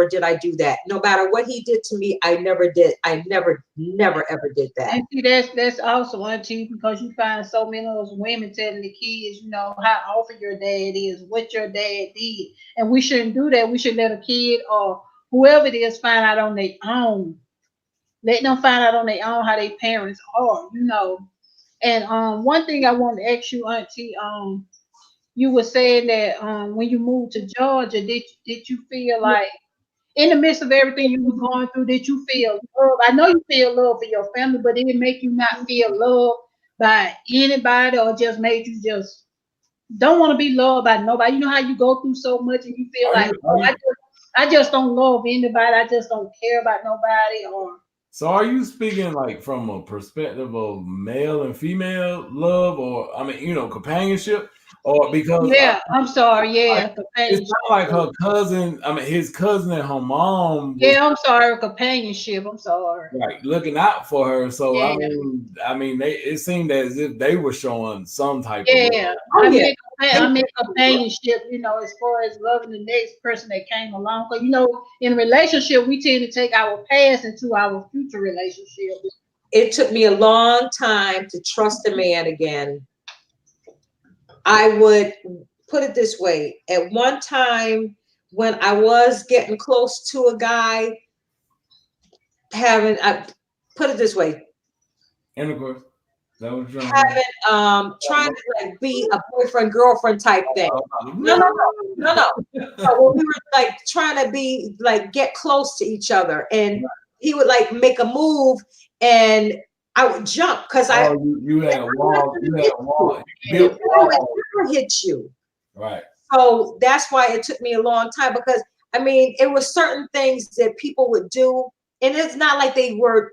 did I do that. No matter what he did to me, I never did. I never, ever did that. And see, that's also, Auntie, because you find so many of those women telling the kids, how awful your dad is, what your dad did. And we shouldn't do that. We should let a kid or whoever it is find out on their own. Let them find out on their own how their parents are, And one thing I want to ask you, Auntie, you were saying that when you moved to Georgia, did you feel like, in the midst of everything you were going through, did you feel love? I know you feel love for your family, but did it make you not feel love by anybody, or just made you just don't want to be loved by nobody? You know how you go through so much and you feel like, I just don't love anybody. I just don't care about nobody. Or So are you speaking like from a perspective of male and female love, or I mean, companionship, or because Yeah, I'm sorry. like, Yeah, it's companionship. not like her cousin. I mean, his cousin and her mom was Yeah, I'm sorry. Companionship. I'm sorry. like looking out for her. So Yeah, it seemed as if they were showing some type of yeah. love. Oh yeah. I meant companionship. As far as loving the next person that came along. Because in a relationship, we tend to take our past into our future relationships. It took me a long time to trust a man again. I would put it this way. At one time, when I was getting close to a guy, I put it this way, Intercourse. That was trying. trying to like be a boyfriend girlfriend type thing. No, No. no, no, no, no. So when we were like trying to be like get close to each other, and he would like make a move, and I would jump because You had a wall. You had a wall. I Built would wall. never hit you. Right. So that's why it took me a long time, because I mean, it was certain things that people would do, and it's not like they were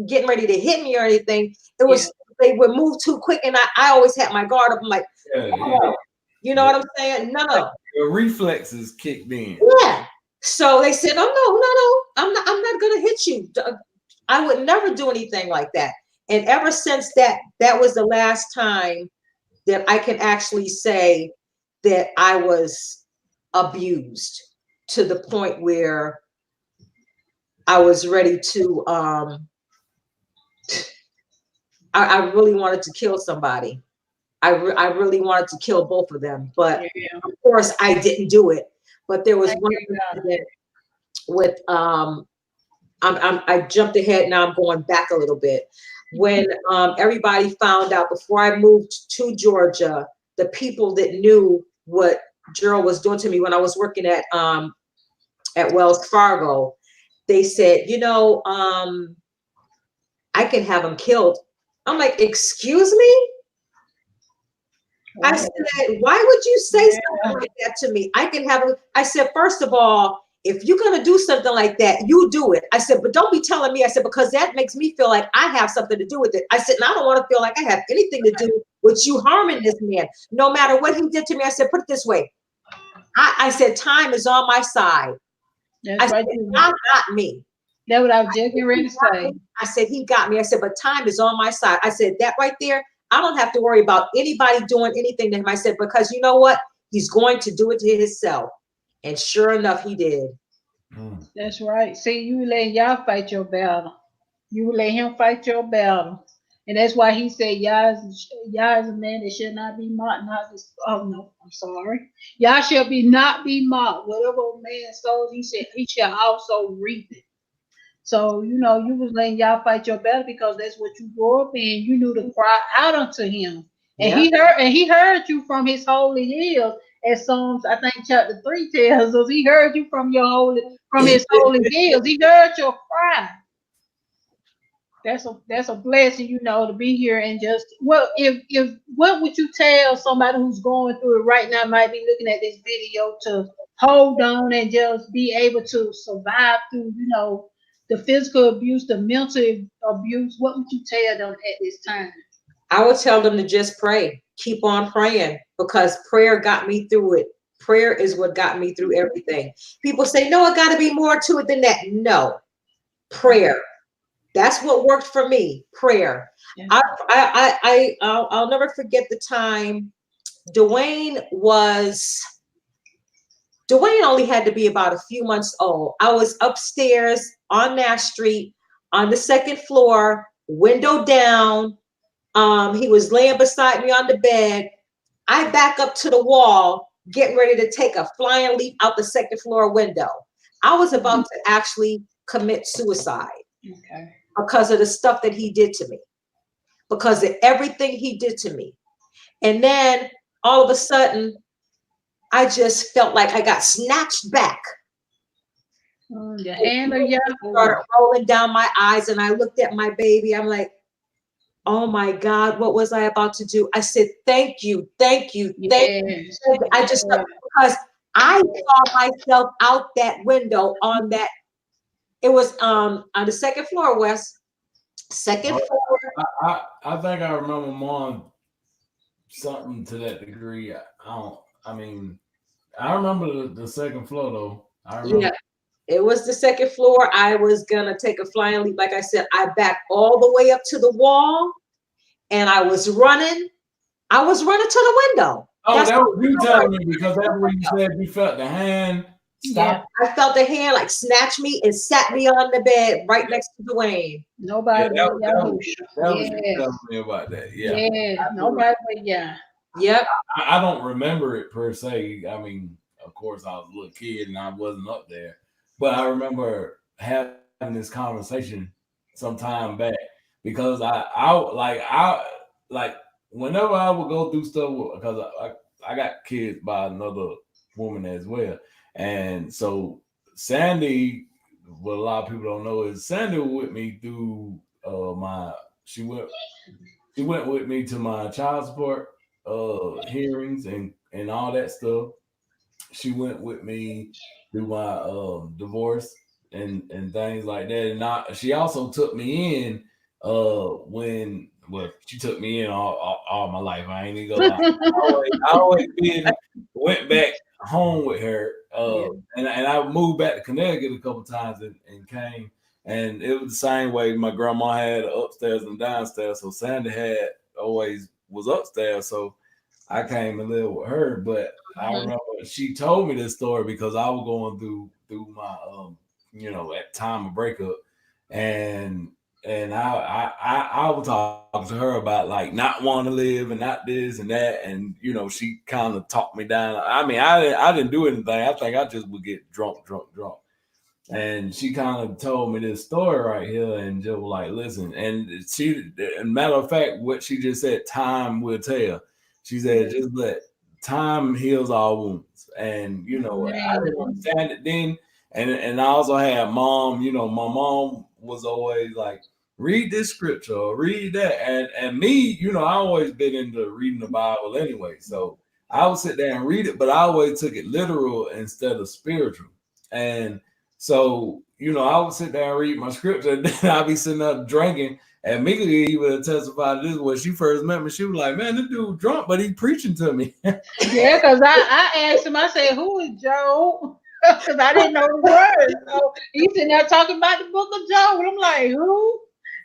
getting ready to hit me or anything. It was they would move too quick, and I always had my guard up. I'm like, oh, you know what I'm saying? No. Your reflexes kicked in. Yeah. So they said, oh no, I'm not gonna hit you. I would never do anything like that. And ever since that was the last time that I can actually say that I was abused to the point where I was ready to I really wanted to kill somebody. I really wanted to kill both of them, but of course I didn't do it. But there was one incident with I jumped ahead, now I'm going back a little bit. When everybody found out before I moved to Georgia, the people that knew what Gerald was doing to me when I was working at Wells Fargo, they said, I can have him killed. I'm like, excuse me? I said, why would you say something like that to me? I can have him. I said, first of all, if you're going to do something like that, you do it. I said, but don't be telling me. I said, because that makes me feel like I have something to do with it. I said, and I don't want to feel like I have anything to do with you harming this man. No matter what he did to me, I said, put it this way. I said, time is on my side. I said, God got me. That's what I was just getting ready to say. I said, he got me. I said, but time is on my side. I said, that right there, I don't have to worry about anybody doing anything to him. I said, because you know what? He's going to do it to himself. And sure enough, he did. That's right. See, you letting y'all fight your battle. You let him fight your battle. And that's why he said, y'all is a man that should not be mocked. Oh, no, I'm sorry. Y'all shall not be mocked. Whatever a man sows, he said, he shall also reap it. So, you was letting y'all fight your battle because that's what you grew up in. You knew to cry out unto him. And he heard you from his holy hills. As Psalms, I think chapter 3 tells us, he heard you from his holy hills. He heard your cry. That's a blessing, to be here and just if what would you tell somebody who's going through it right now, might be looking at this video, to hold on and just be able to survive through, the physical abuse, the mental abuse? What would you tell them at this time? I would tell them to just pray. Keep on praying, because prayer got me through it. Prayer is what got me through everything. People say, no, it got to be more to it than that. No, prayer. That's what worked for me. Prayer. Yeah. I'll never forget the time Dwayne only had to be about a few months old. I was upstairs on Nash Street on the second floor, window down. He was laying beside me on the bed. I back up to the wall, getting ready to take a flying leap out the second floor window. I was about to actually commit suicide. Okay. Because of the stuff that he did to me, because of everything he did to me. And then all of a sudden, I just felt like I got snatched back. The hand of Yahweh started rolling down my eyes, and I looked at my baby. I'm like, oh my God, what was I about to do? I said, thank you, thank you, thank you. I just, because I saw myself out that window on that It was on the second floor, Wes. Second floor. I think I remember Mom something to that degree. I don't. I mean, I remember the second floor though. I remember. Yeah, it was the second floor. I was gonna take a flying leap. Like I said, I backed all the way up to the wall, and I was running. I was running to the window. Oh, That's that was you telling me because that's when you said you felt the hand stop. I felt the hand like snatch me and sat me on the bed right next to Dwayne. Nobody Yeah, but that was YAHUSHA. you Yes. telling me about that. Yeah. Yeah. Nobody but yeah. Yep. I don't remember it per se. I mean, of course, I was a little kid and I wasn't up there, but I remember having this conversation some time back because I like whenever I would go through stuff because I got kids by another woman as well, and so Sandy, what a lot of people don't know is Sandy was with me through she went with me to my child support hearings and all that stuff. She went with me through my divorce and things like that. And she also took me in when she took me in all my life. I ain't even gonna lie. I always went back home with her. And I moved back to Connecticut a couple times and came. And it was the same way my grandma had upstairs and downstairs. So Sandy always was upstairs. So I came and lived with her. But I remember she told me this story because I was going through my at time of breakup. And I was talking to her about like not wanting to live and not this and that. And she kind of talked me down. I mean, I didn't do anything. I think I just would get drunk. And she kind of told me this story right here and just was like, listen, and matter of fact, what she just said, time will tell. She said, just let time heals all wounds. And, I didn't understand it then. And I also had mom, my mom was always like, read this scripture or read that. And me, I always been into reading the Bible anyway. So I would sit there and read it, but I always took it literal instead of spiritual. And so, I would sit there and read my scripture, and then I'd be sitting up drinking. And Mika even testified to this when she first met me. She was like, man, this dude drunk, but he preaching to me. Yeah, because I asked him, I said, who is Job? Because I didn't know the words. So he's sitting there talking about the book of Job. And I'm like, who?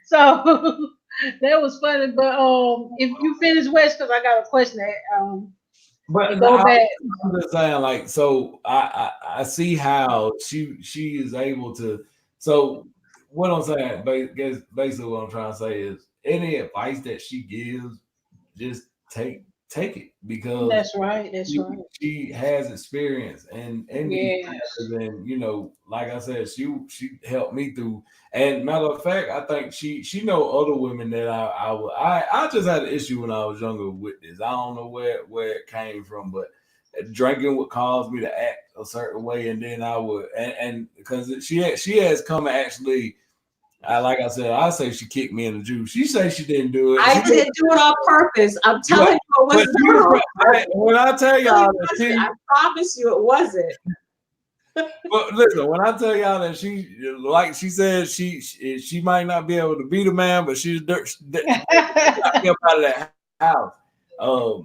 So that was funny. But if you finish West, because I got a question that But go back. I'm just saying, like, so I see how she is able to. So what I'm saying, basically, what I'm trying to say is, any advice that she gives, just take it because That's right. She has experience and Yeah. and like I said, she helped me through. And matter of fact, I think she know other women that I just had an issue when I was younger with this. I don't know where it came from, but drinking would cause me to act a certain way, and then I would and because she has come and actually. Like I said, I say she kicked me in the juice. She say she didn't do it. I didn't do it on purpose. I'm telling you, it was when I tell y'all that I promise you, it wasn't. But listen, when I tell y'all that she said, she might not be able to beat a man, but she's got me up out of that house.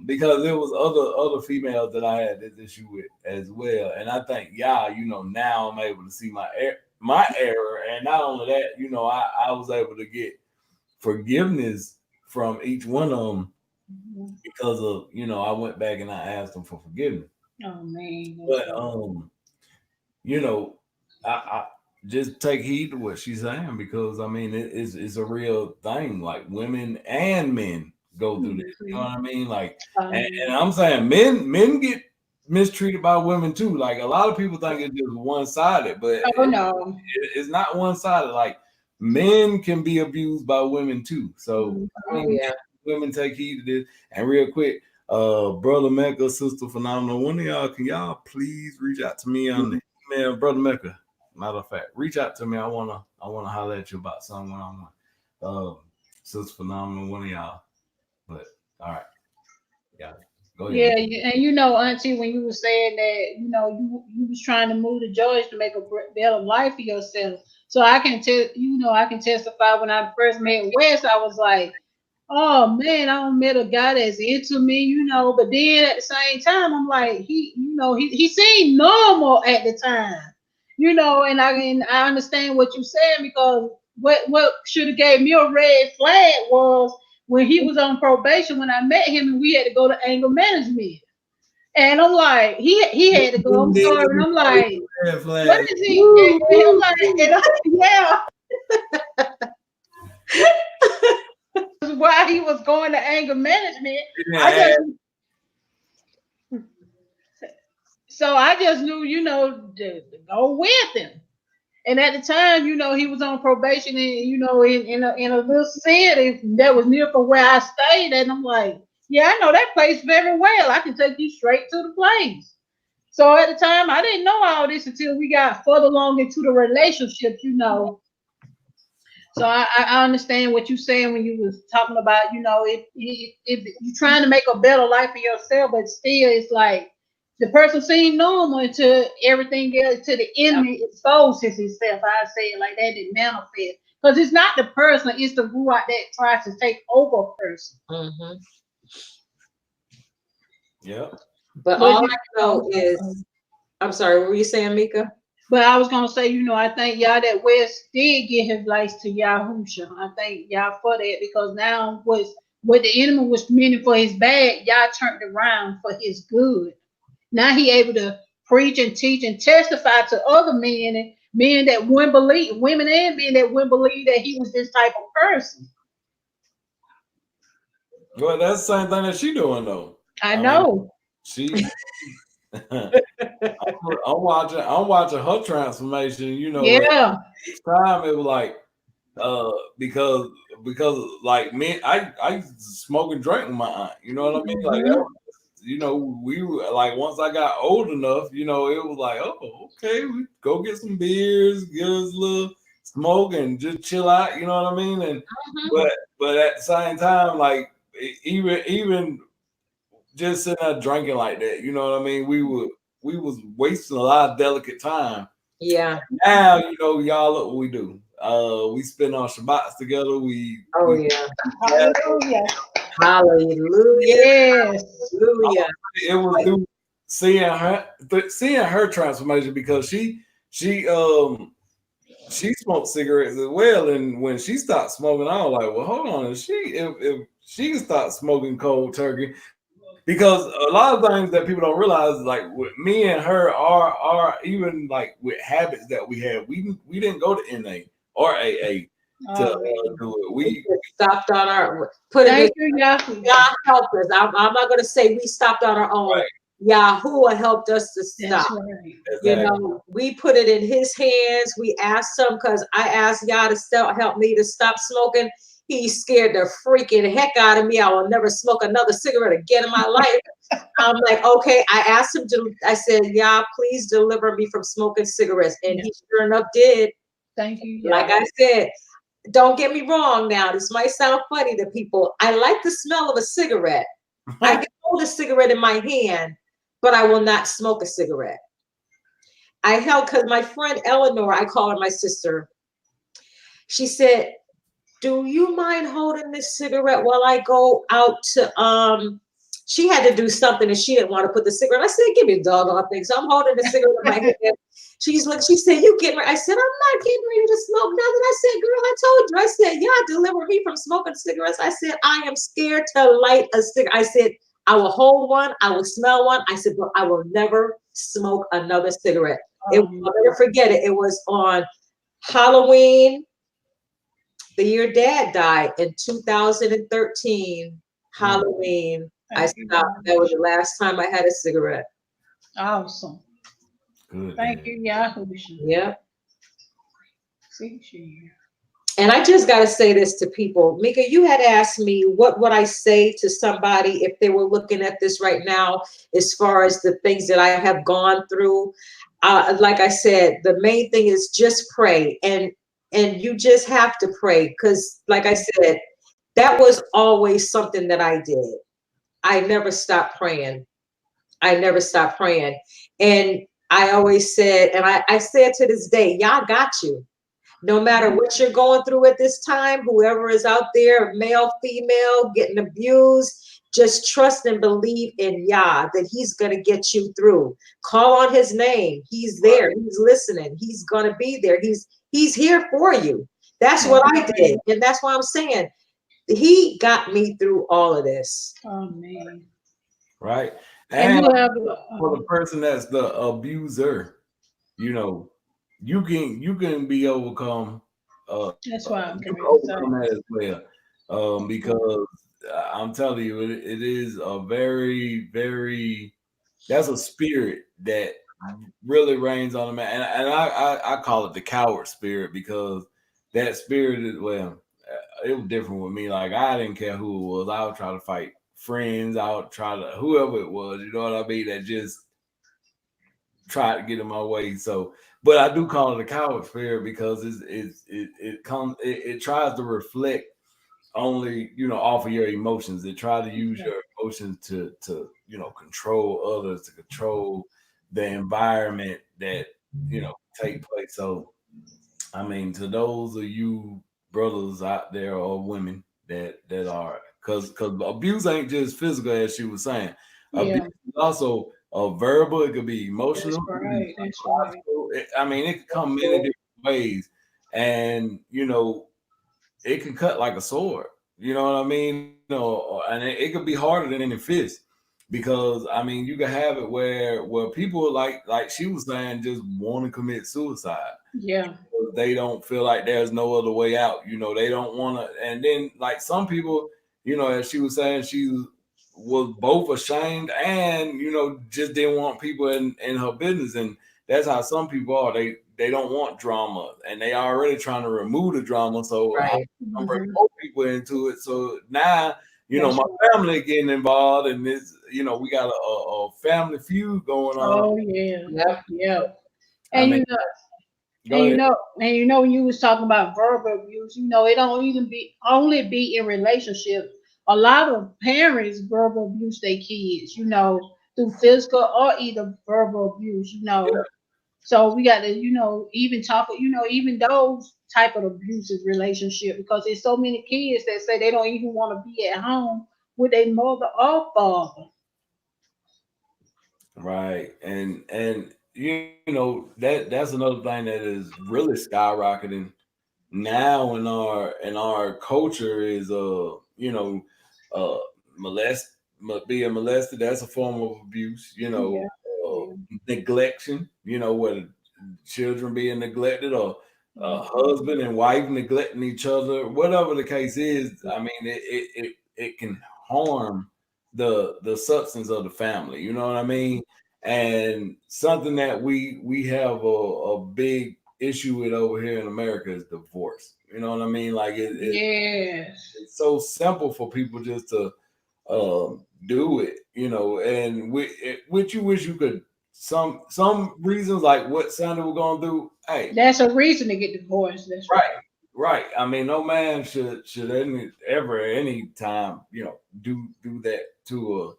Because there was other females that I had this issue with as well, and I think now I'm able to see my error, and not only that, I was able to get forgiveness from each one of them because of I went back and I asked them for forgiveness. Oh man. But I just take heed to what she's saying because I mean it's a real thing. Like women and men go through this. You know what I mean? Like, and I'm saying men get mistreated by women too. Like a lot of people think it's just one-sided, but no, it's not one-sided. Like men can be abused by women too. So women take heed to this. And real quick, Brother Mecca, Sister Phenomenal, one of y'all, can y'all please reach out to me on the email, Brother Mecca? Matter of fact, reach out to me. I wanna holler at you about something when I'm Sister Phenomenal, one of y'all. But all right, go ahead. Yeah, and Auntie, when you were saying that, you was trying to move to Georgia to make a better life for yourself. So I can tell, I can testify when I first met Wes, I was like, oh man, I don't met a guy that's into me, but then at the same time, I'm like, he seemed normal at the time, and I understand what you're saying because what should have gave me a red flag was when he was on probation when I met him and we had to go to anger management. And I'm like, he had to go. I'm sorry. And I'm like, what is he? And I'm like, yeah. While he was going to anger management, I just knew, to go with him. And at the time, he was on probation and, in a little city that was near from where I stayed. And I'm like, yeah, I know that place very well. I can take you straight to the place. So at the time, I didn't know all this until we got further along into the relationship, So I understand what you're saying when you was talking about, if you're trying to make a better life for yourself, but still it's like the person seemed normal until everything else, to the enemy exposes itself. I say it like that, it manifests. Because it's not the person, it's the ruach that tries to take over a person. Mm-hmm. Yeah. But all I know is, I'm sorry, what were you saying, Mika? But I was gonna say, I think y'all that West did get his life to YAHUSHA. I thank y'all for that because now what the enemy was meaning for his bad, y'all turned around for his good. Now he able to preach and teach and testify to other men and men that wouldn't believe, women and men that wouldn't believe that he was this type of person. Well, that's the same thing that she doing though. I know. She I'm watching her transformation, Yeah. Each time it was like because like me, I used to smoke and drink with my aunt, you know what I mean? Like that was, we were like once I got old enough, it was like, oh, okay, we go get some beers, get us a little smoke and just chill out, you know what I mean? And but at the same time, like even just sitting there drinking like that, you know what I mean? We was wasting a lot of delicate time. Yeah. Now, y'all look what we do. We spend our Shabbats together. Hallelujah. Hallelujah. Yes. Hallelujah. It was through seeing her transformation because she smoked cigarettes as well. And when she stopped smoking, I was like, well, hold on. If she can start smoking cold turkey, because a lot of things that people don't realize, like with me and her, are even like with habits that we have. We didn't go to NA or AA to do it. We stopped on our. Thank you, Yahoo. God helped us. I'm not going to say we stopped on our own. Right. Yahuwah helped us to stop. Right. Exactly. We put it in His hands. We asked Him because I asked Yah to help me to stop smoking. He scared the freaking heck out of me. I will never smoke another cigarette again in my life. I'm like, okay. I asked him I said, Yah, please deliver me from smoking cigarettes. And he sure enough did. Thank you. Yah. Like I said, don't get me wrong now. This might sound funny to people. I like the smell of a cigarette. I can hold a cigarette in my hand, but I will not smoke a cigarette. because my friend Eleanor, I call her my sister, she said, do you mind holding this cigarette while I go out to, she had to do something and she didn't want to put the cigarette. I said, give me a doggone thing. So I'm holding the cigarette in my hand. She said, you getting ready? I said, I'm not getting ready to smoke nothing. I said, girl, I told you. I said, yeah, deliver me from smoking cigarettes. I said, I am scared to light a cigarette. I said, I will hold one. I will smell one. I said, but I will never smoke another cigarette. I'll never forget it. It was on Halloween, the year Dad died in 2013, Halloween. I stopped. That was the last time I had a cigarette. Awesome. Good. Thank you, YAHUSHA. Yep. And I just got to say this to people. Mika, you had asked me what would I say to somebody if they were looking at this right now, as far as the things that I have gone through. Like I said, the main thing is just pray. And you just have to pray because, like I said, that was always something that I did. I never stopped praying. And I always said, and I said to this day, y'all got you. No matter what you're going through at this time, whoever is out there, male, female, getting abused, just trust and believe in Yah that he's going to get you through. Call on his name. He's there. He's listening. He's going to be there. He's here for you. That's what I did. And that's why I'm saying he got me through all of this. Oh man. Right. And And you have for the person that's the abuser, you know, you can be overcome. that's why I'm You can going to overcome that as well. Because I'm telling you, it is a very, very, that's a spirit that really reigns on a man. And I call it the coward spirit, because that spirit is, well, it was different with me. Like, I didn't care who it was. I would try to fight friends. I would try to, whoever it was, you know what I mean? That just tried to get in my way. So, but I do call it a coward spirit, because it tries to reflect only, you know, off of your emotions. It tries to use your emotions to you know, control others, to control the environment that, you know, take place. So I mean, to those of you brothers out there or women that are, because abuse ain't just physical, as she was saying. Abuse is also verbal. It could be emotional. That's right. That's right. I mean, it could come many different ways, and you know, it can cut like a sword. You know what I mean? And it could be harder than a fist, because I mean, you can have it where people, like she was saying, just want to commit suicide. Yeah. They don't feel like there's no other way out. You know, they don't want to. And then, like, some people, you know, as she was saying, she was both ashamed and, you know, just didn't want people in her business. And that's how some people are. They don't want drama, and they already trying to remove the drama. So Right. I'm bringing more people into it. So now, you know, my family getting involved, and this, you know, we got a family feud going on. Oh yeah. Yep. Yeah. I And mean, you know, when you was talking about verbal abuse, you know, it don't even be only be in relationships. A lot of parents verbal abuse their kids, you know, through physical or either verbal abuse, you know. yeah, So we got to, you know, even talk, you know, even those type of abusive relationship, because there's so many kids that say they don't even want to be at home with their mother or father. right. And you know, that's another thing that is really skyrocketing now in our culture is you know, uh being molested. That's a form of abuse. You Yeah, know, yeah. neglection. You know, whether children being neglected, or Mhm. husband and wife neglecting each other, whatever the case is. I mean, it can harm the substance of the family. You know what I mean? And something that we have a big issue with over here in America is divorce. You know what I mean? Like, Yes. it's so simple for people just to do it, you know. And which you wish you could, some reasons, like what Sandra was going through. Hey, That's a reason to get divorced. That's right, right. right. I mean, no man should ever any time, you know, do that to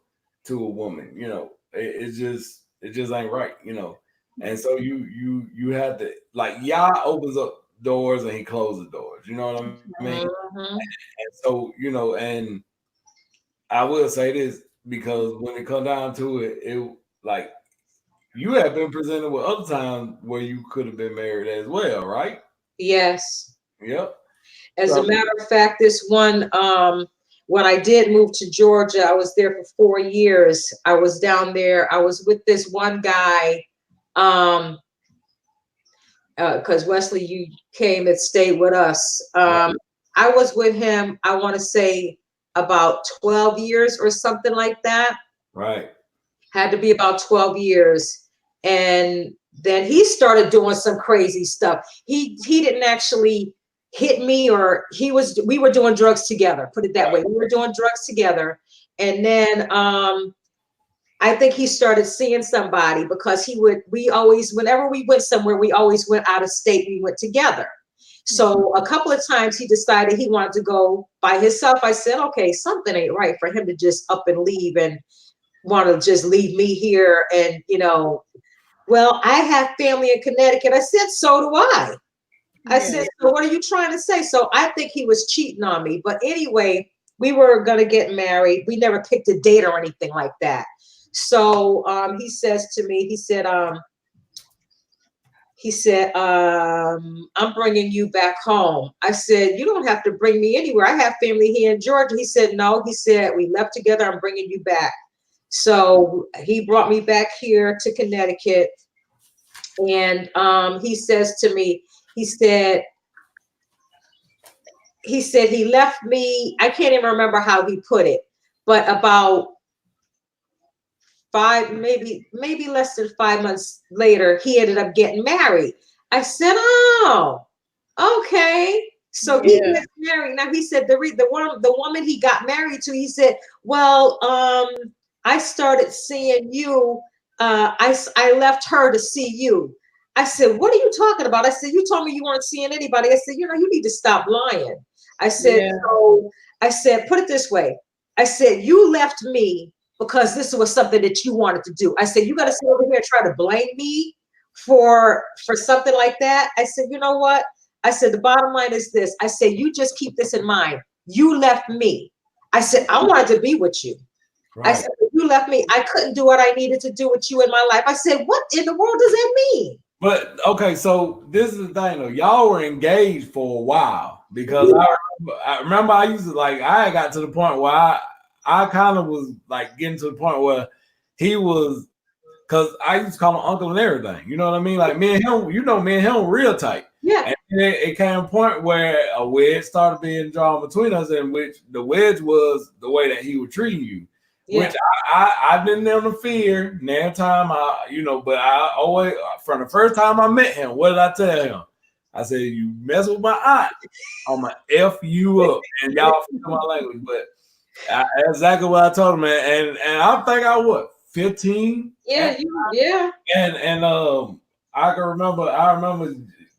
a woman. You know, it just ain't right. You know, and so you have to, like, Yah opens up doors and he closes doors. You know what I mean? Mhm. And so, you know, and I will say this, because when it comes down to it, it, like, you have been presented with other times where you could have been married as well, right? Yes. Yep. As a So, matter of fact, this one, when I did move to Georgia, I was there for 4 years. I was down there. I was with this one guy, because Wesley, you came and stayed with us. right, I was with him, I want to say about 12 years or something like that. right, Had to be about 12 years. And then he started doing some crazy stuff. He didn't actually hit me, or we were doing drugs together, put it that way. We were doing drugs together. And then I think he started seeing somebody, because we always, whenever we went somewhere, we always went out of state, we went together. So a couple of times he decided he wanted to go by himself. I said, okay, something ain't right for him to just up and leave and want to just leave me here. And, you know, well, I have family in Connecticut. I said, so do I. I said, so what are you trying to say? So I think he was cheating on me. But anyway, we were going to get married. We never picked a date or anything like that. So he says to me, he said, I'm bringing you back home. I said, you don't have to bring me anywhere. I have family here in Georgia. He said, no. He said, we left together. I'm bringing you back. So he brought me back here to Connecticut. And he says to me, he said he left me. I can't even remember how he put it, but about maybe less than 5 months later, he ended up getting married. I said, oh, okay. So he gets married. Now he said the woman he got married to, he said, well, I started seeing you. I left her to see you. I said, what are you talking about? I said, you told me you weren't seeing anybody. I said, you need to stop lying. I said, so I said, put it this way. I said, you left me because this was something that you wanted to do. I said, you got to sit over here and try to blame me for something like that. I said, you know what? I said, the bottom line is this. I said, you just keep this in mind. You left me. I said, I wanted to be with you. Right. I said, you left me. I couldn't do what I needed to do with you in my life. I said, what in the world does that mean? But okay, so this is the thing though. Y'all were engaged for a while because I remember I used to I got to the point where I kind of was like getting to the point where he was, because I used to call him uncle and everything. You know what I mean? Like me and him, me and him were real tight. Yeah. And it came a point where a wedge started being drawn between us, in which the wedge was the way that he was treating you. Yeah. Which I didn't interfere. Now time but I always, from the first time I met him, what did I tell him? I said, you mess with my aunt, I'm gonna F you up. And y'all feel my language, but that's exactly what I told him, man. And I think I was 15. Yeah. And I remember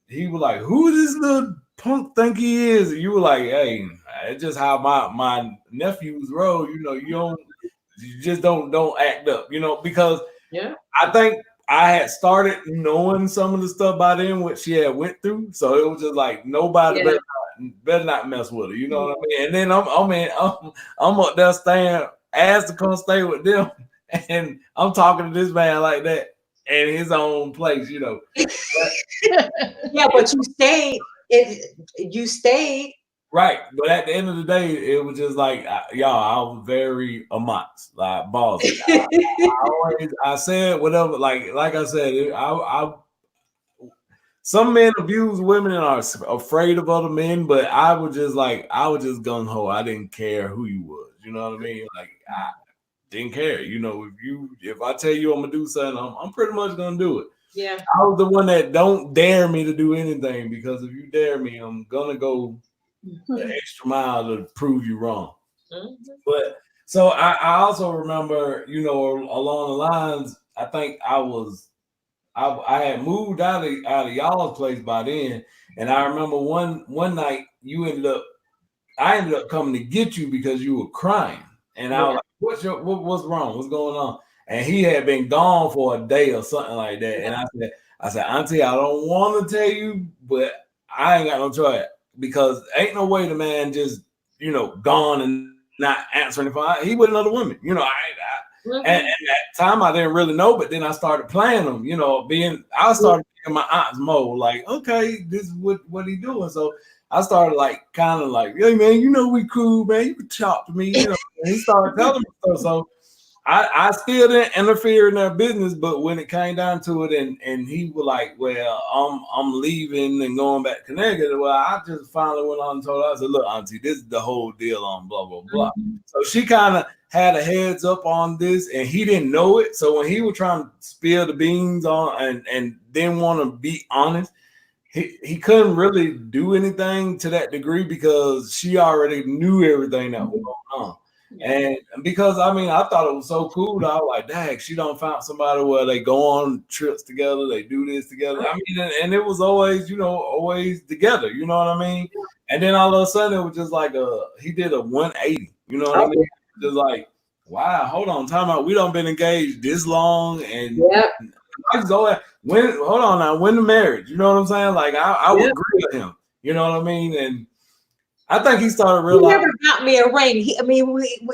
he was like, who this little punk think he is? And you were like, hey, it's just how my nephews roll. You just don't act up, because I think I had started knowing some of the stuff by then, what she had went through. So it was just like nobody better not mess with her. You know what I mean? And then I'm up there staying, asked to come stay with them, and I'm talking to this man like that in his own place, Yeah, but you stayed. You stayed. Right, but at the end of the day, it was just like I was very amongst, like ballsy. I said whatever, like I said, some men abuse women and are afraid of other men, but I was just gung ho. I didn't care who you was, you know what I mean? Like I didn't care, if I tell you I'm gonna do something, I'm pretty much gonna do it. Yeah, I was the one that don't dare me to do anything, because if you dare me, I'm gonna go the extra mile to prove you wrong. Mm-hmm. But so I also remember, along the lines, I think I had moved out of y'all's place by then, and I remember one night I ended up coming to get you because you were crying, and I was like, what's wrong? What's going on? And he had been gone for a day or something like that, and I said, Auntie, I don't want to tell you, but I ain't got no choice. Because ain't no way the man just, gone and not answering the phone. He with another woman, and at that time I didn't really know, but then I started playing him, I started in my aunt's mode, like, okay, this is what he doing. So I started kind of like, hey man, we cool, man. You can talk to me, And he started telling me stuff. So I still didn't interfere in their business, but when it came down to it, and he was like, well, I'm leaving and going back to Connecticut. Well, I just finally went on and told her, I said, look, Auntie, this is the whole deal on blah, blah, blah. Mm-hmm. So she kind of had a heads up on this, and he didn't know it. So when he was trying to spill the beans on and didn't want to be honest, he couldn't really do anything to that degree because she already knew everything that was going on. And because I thought it was so cool. I was like, dang, she done found somebody where they go on trips together, they do this together. And it was always, always together, you know what I mean? And then all of a sudden it was just like he did a 180, you know what I mean? Just like, wow, hold on, time out. We done been engaged this long, and I just always hold on now, win the marriage. You know what I'm saying? Like I would agree with him. You know what I mean? And I think he started realizing. He never got me a ring.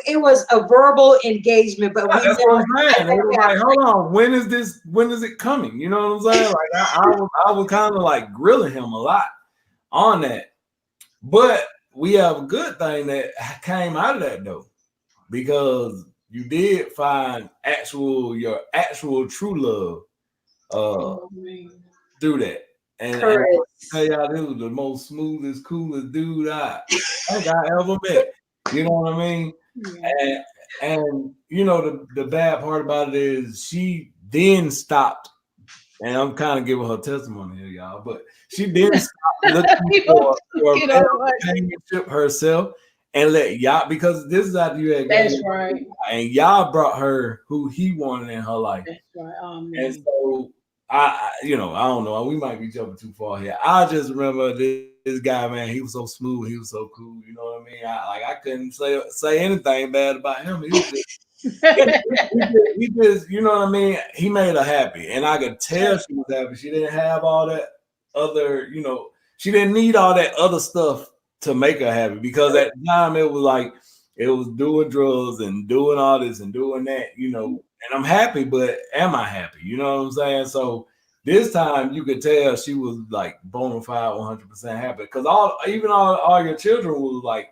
It was a verbal engagement, but we that's never. What I'm saying. It was like, hold on, when is this? When is it coming? You know what I'm saying? Like I was kind of like grilling him a lot on that. But we have a good thing that came out of that though, because you did find your actual true love through that. And I tell y'all, this was the most smoothest, coolest dude I think I ever met. You know what I mean? Yeah. And you know the bad part about it is she then stopped, and I'm kind of giving her testimony here, y'all, but she then stopped looking for companionship herself and let y'all, because this is after you had That's right. And y'all brought her who he wanted in her life. That's right. And so I don't know. We might be jumping too far here. I just remember this guy, man. He was so smooth. He was so cool. You know what I mean? I couldn't say anything bad about him. He was just, he just, you know what I mean? He made her happy, and I could tell she was happy. She didn't have all that other, she didn't need all that other stuff to make her happy, because at the time it was like it was doing drugs and doing all this and doing that, and I'm happy, but am I happy? You know what I'm saying? So this time you could tell she was like bona fide 100% happy, because all your children was like,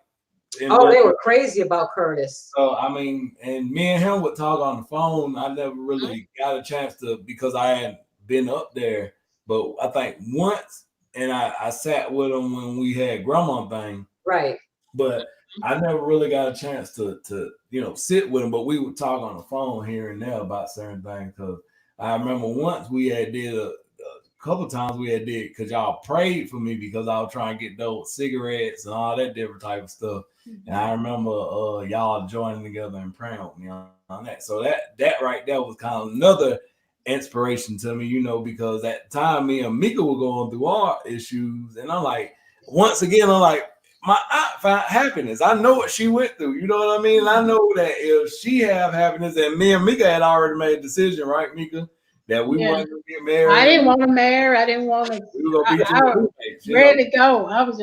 they were crazy about Curtis. So I mean, and me and him would talk on the phone. I never really got a chance to, because I hadn't been up there, but I think once, and I sat with him when we had grandma thing. Right. But I never really got a chance to sit with him, but we would talk on the phone here and there about certain things. Because I remember once we had did a couple times we had did, because y'all prayed for me because I was trying to get those cigarettes and all that different type of stuff. Mm-hmm. And I remember y'all joining together and praying with me on that. So that right there was kind of another inspiration to me, because at the time me and Mika were going through our issues, and I'm like, once again, my aunt found happiness. I know what she went through. You know what I mean? And I know that if she have happiness, and me and Mika had already made a decision, right, Mika, that we wanted to get married. I didn't want to marry. I didn't want to. I was ready to go. I was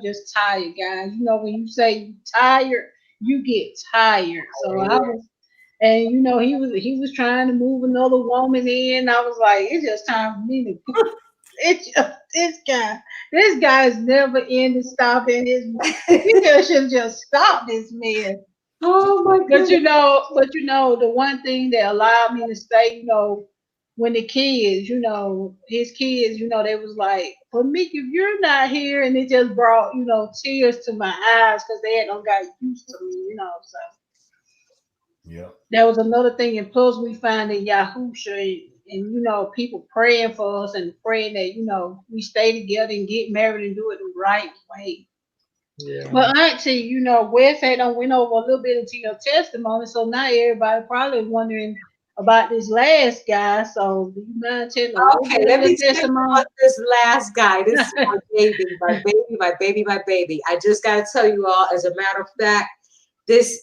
just tired, guys. When you say tired, you get tired. So I was, and he was trying to move another woman in. I was like, it's just time for me to. It's just this guy is never ending stopping his. He should just stop this man. Oh my God. But the one thing that allowed me to stay, when the kids, his kids, they was like, for me, if you're not here, and it just brought, tears to my eyes, because they hadn't got used to me, so. Yeah. That was another thing. And plus we find that YAHUSHA and people praying for us and praying that, we stay together and get married and do it the right way. Yeah. But Auntie, Wes had went over a little bit into your testimony, so now everybody probably wondering about this last guy. So do you mind telling us? Okay, let me tell you about this last guy. This is my baby, my baby. I just got to tell you all, as a matter of fact, today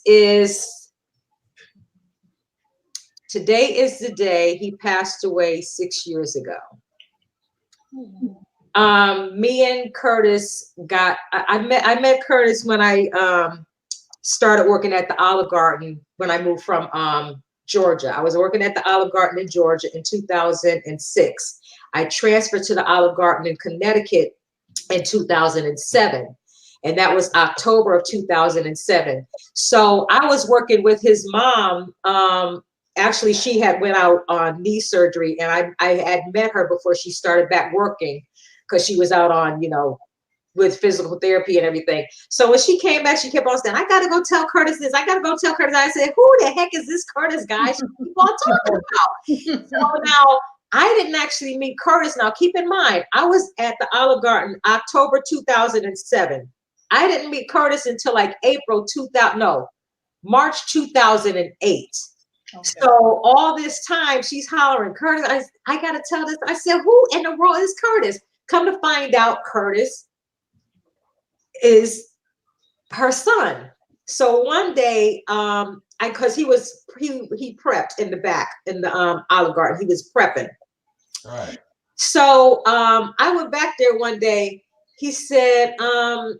is the day he passed away 6 years ago. Me and Curtis I met Curtis when I started working at the Olive Garden when I moved from Georgia. I was working at the Olive Garden in Georgia in 2006. I transferred to the Olive Garden in Connecticut in 2007. And that was October of 2007. So I was working with his mom. Actually, she had went out on knee surgery, and I had met her before she started back working, because she was out on, with physical therapy and everything. So when she came back, she kept on saying, I got to go tell Curtis this. I got to go tell Curtis. I said, who the heck is this Curtis guy she keep on talking about? So now I didn't actually meet Curtis. Now, keep in mind, I was at the Olive Garden October 2007. I didn't meet Curtis until like March 2008. Okay. So all this time she's hollering, Curtis, I got to tell this. I said, who in the world is Curtis? Come to find out, Curtis is her son. So one day, because he prepped in the back in the Olive Garden, he was prepping. Right. So I went back there one day. He said, I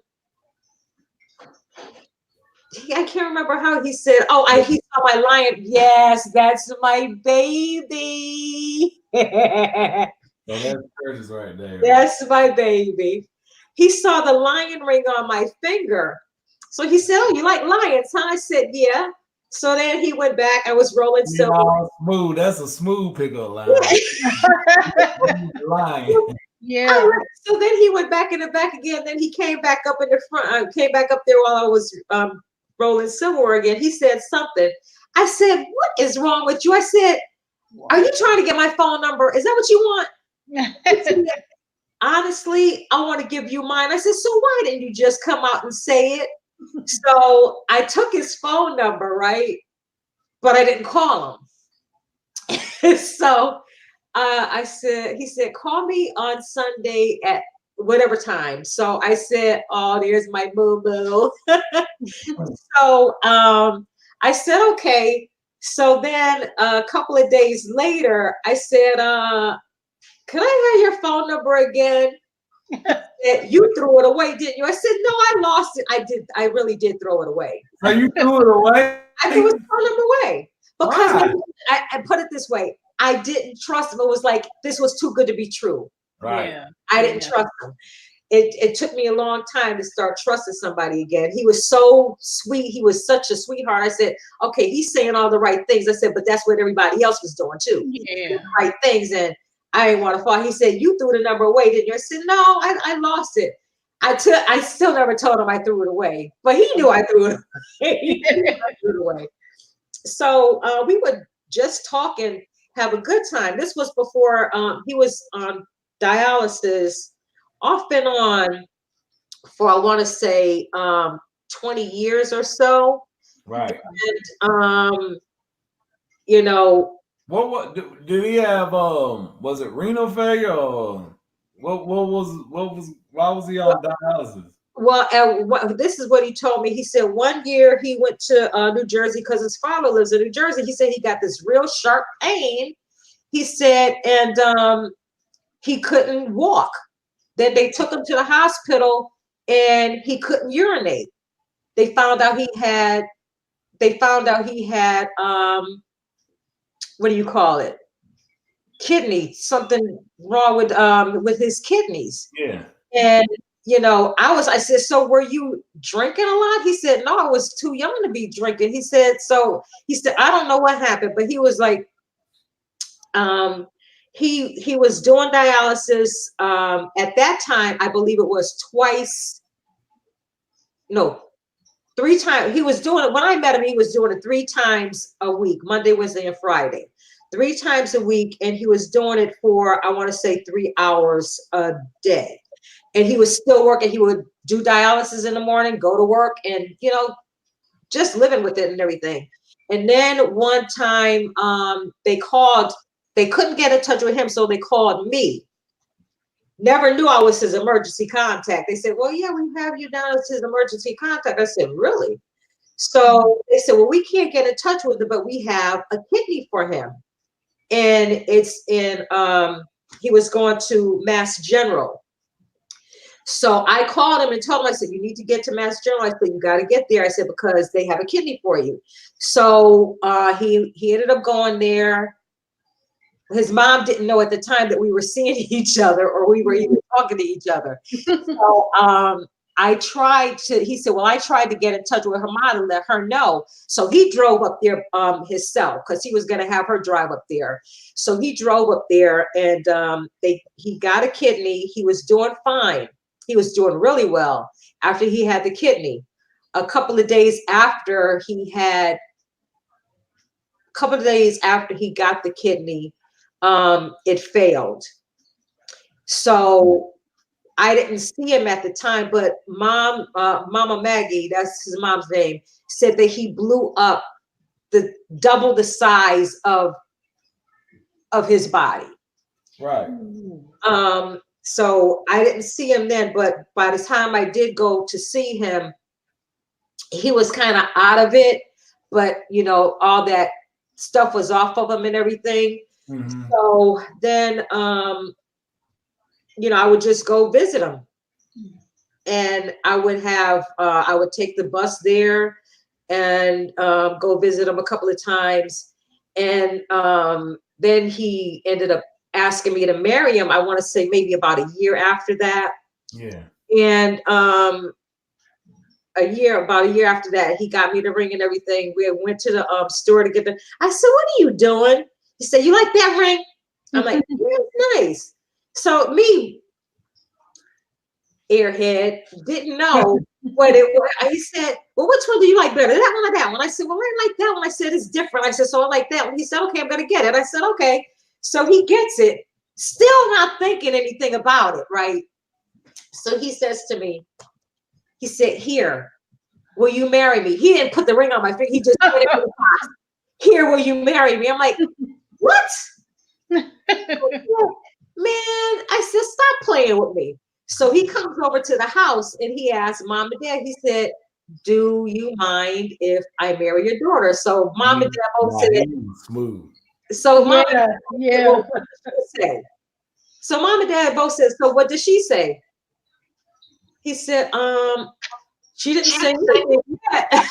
can't remember how he said, oh, he saw my lion. Yes, that's my baby. So that's Curtis right there. That's my baby. He saw the lion ring on my finger. So he said, oh, you like lions, huh? I said, yeah. So then he went back. I was rolling silver. Yeah, smooth. That's a smooth pickup line. Yeah. So then he went back in the back again. Then he came back up in the front. Came back up there while I was rolling silver again. He said something. I said, what is wrong with you? I said, are you trying to get my phone number? Is that what you want? Said, honestly, I want to give you mine. I said, so why didn't you just come out and say it? So I took his phone number, right? But I didn't call him. So I said, he said, call me on Sunday at whatever time. So I said, oh, there's my boo-boo. So I said, okay. So then a couple of days later, I said, can I have your phone number again? You threw it away, didn't you? I said, no, I lost it. I did. I really did throw it away. So you threw it away? I threw his phone number away because I put it this way. I didn't trust him. It was like, this was too good to be true. Right. Yeah. I didn't trust him. It took me a long time to start trusting somebody again. He was so sweet. He was such a sweetheart. I said, okay, he's saying all the right things. I said, but that's what everybody else was doing too. Yeah. The right things. And I didn't want to fall. He said, you threw the number away, didn't you? I said, no, I lost it. I still never told him I threw it away, but he knew I threw it away. He knew I threw it away. So we would just talk and have a good time. This was before he was on dialysis off and on for, I want to say, 20 years or so. Right. And, you know, what did he have? Was it renal failure or what was why was he on dialysis? Well, this is what he told me. He said 1 year he went to New Jersey because his father lives in New Jersey. He said he got this real sharp pain. He said, and he couldn't walk. Then they took him to the hospital and he couldn't urinate. They found out he had what do you call it? Kidney, something wrong with his kidneys. Yeah. And you know, I said, so were you drinking a lot? He said, no, I was too young to be drinking. He said, I don't know what happened, but he was like, he was doing dialysis at that time. I believe it was 3 times. He was doing it when I met him. He was doing it 3 times a week, Monday, Wednesday, and Friday, 3 times a week, and he was doing it for, I want to say, 3 hours a day. And he was still working. He would do dialysis in the morning, go to work, and you know, just living with it and everything. And then one time, they called. They couldn't get in touch with him, so they called me. Never knew I was his emergency contact. They said, well, yeah, we have you down as his emergency contact. I said, really? So they said, well, we can't get in touch with him, but we have a kidney for him. And it's in, he was going to Mass General. So I called him and told him, I said, you need to get to Mass General. I said, you got to get there. I said, because they have a kidney for you. So he ended up going there. His mom didn't know at the time that we were seeing each other or we were even talking to each other. So he said, well, I tried to get in touch with her mom and let her know. So he drove up there himself because he was going to have her drive up there. So he drove up there and he got a kidney. He was doing fine. He was doing really well after he had the kidney. A couple of days after he got the kidney, it failed. So I didn't see him at the time, but Mama Maggie, that's his mom's name, said that he blew up double the size of his body. Right. So I didn't see him then, but by the time I did go to see him, he was kind of out of it, but you know, all that stuff was off of him and everything. Mhm. So then, you know, I would just go visit him, and I would take the bus there and go visit him a couple of times. And then he ended up asking me to marry him. I want to say maybe about a year after that. Yeah. And about a year after that, he got me the ring and everything. We went to the store to get the. I said, "What are you doing?" He said, "You like that ring?" I'm like, "Yeah, it's nice." So me, airhead, didn't know what it was. He said, "Well, which one do you like better? That one or that one?" I said, "Well, I like that one." I said, "It's different." I said, "So I like that one." He said, "Okay, I'm gonna get it." I said, "Okay." So he gets it, still not thinking anything about it, right? So he says to me, he said, "Here, will you marry me?" He didn't put the ring on my finger. He just put it in the box. "Here, will you marry me?" I'm like, "What?" Man, I said, "Stop playing with me." So he comes over to the house and he asked Mom and Dad, he said, "Do you mind if I marry your daughter?" So Mom and Dad both said, smooth. so Mom Yeah, and Dad yeah. well, what did she say? So Mom and Dad both said, "So what did she say?" He said, she didn't say anything yet.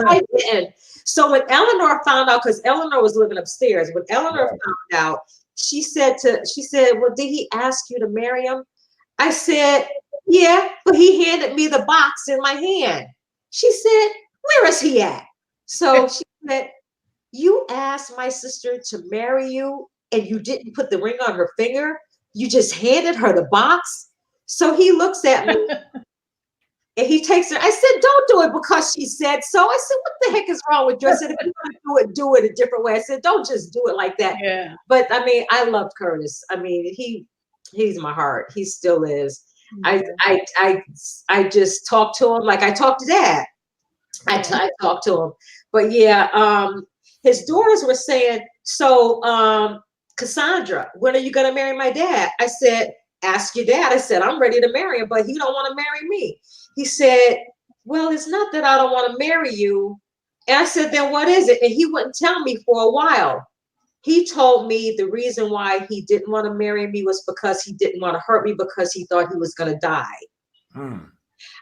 I didn't. So when Eleanor found out, because Eleanor was living upstairs, when Eleanor found out, she said, "Well, did he ask you to marry him?" I said, "Yeah, but he handed me the box in my hand." She said, "Where is he at?" So she said, "You asked my sister to marry you and you didn't put the ring on her finger. You just handed her the box." So he looks at me and he takes her. I said, "Don't do it because she said so." I said, "What the heck is wrong with you?" I said, "If you want to do it a different way." I said, "Don't just do it like that." Yeah. But I mean, I loved Curtis. I mean, he's my heart. He still is. I just talk to him like I talk to Dad. I talk to him. But yeah, his daughters were saying, "So, Cassandra, when are you gonna marry my dad?" I said, "Ask your dad." I said, "I'm ready to marry him, but he don't want to marry me." He said, "Well, it's not that I don't want to marry you." And I said, "Then what is it?" And he wouldn't tell me for a while. He told me the reason why he didn't want to marry me was because he didn't want to hurt me because he thought he was going to die.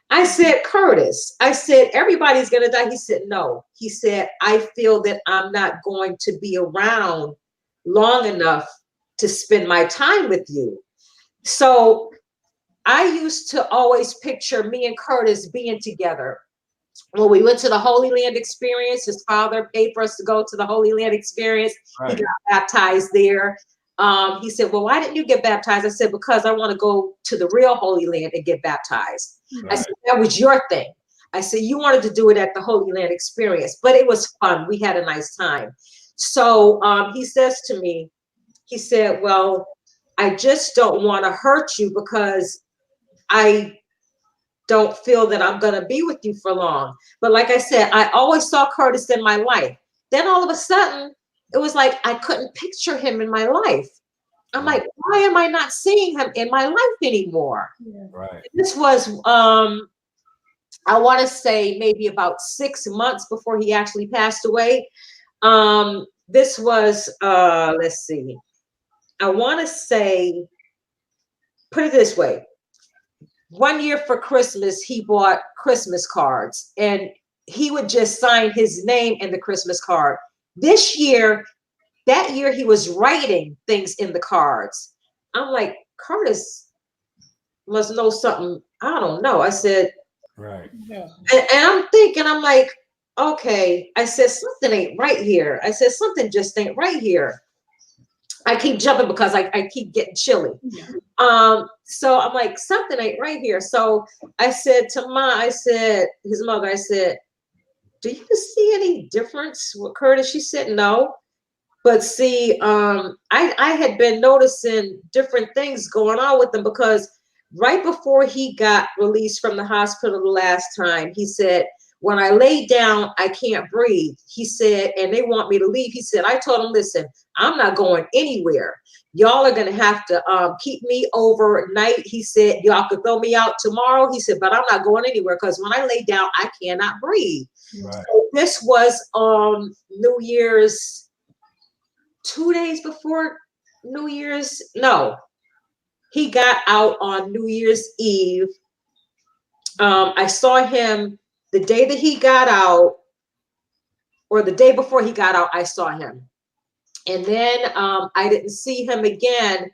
I said, "Curtis," I said, "everybody's going to die." He said, "No." He said, "I feel that I'm not going to be around long enough to spend my time with you." So I used to always picture me and Curtis being together. When we went to the Holy Land experience, his father paid for us to go to the Holy Land experience. He got baptized there. He said, "Well, why didn't you get baptized?" I said, "Because I want to go to the real Holy Land and get baptized." I said, "That was your thing." I said, "You wanted to do it at the Holy Land experience," but it was fun. We had a nice time. So he says to me, he said, "Well, I just don't want to hurt you because I don't feel that I'm going to be with you for long." But like I said, I always saw Curtis in my life. Then all of a sudden, it was like I couldn't picture him in my life. I'm like, why am I not seeing him in my life anymore? Right. This was, I want to say maybe about 6 months before he actually passed away. This was, let's see, I want to say, put it this way. One year for Christmas, he bought Christmas cards and he would just sign his name in the Christmas card. This year, that year, he was writing things in the cards. I'm like, Curtis must know something. I don't know. I said, right. And I'm thinking, I'm like, okay. I said, something ain't right here. I said, something just ain't right here. I keep jumping because I keep getting chilly. So I'm like, something ain't right here. So I said to his mother, I said, "Do you see any difference with Curtis?" She said, "No." But see, I had been noticing different things going on with him because right before he got released from the hospital the last time, he said, "When I lay down, I can't breathe." He said, "And they want me to leave." He said, "I told him, listen, I'm not going anywhere. Y'all are going to have to keep me overnight." He said, "Y'all could throw me out tomorrow." He said, "But I'm not going anywhere because when I lay down, I cannot breathe." Right. So this was New Year's 2 days before New Year's. No, he got out on New Year's Eve. I saw him the day that he got out, or the day before he got out, I saw him. And then I didn't see him again.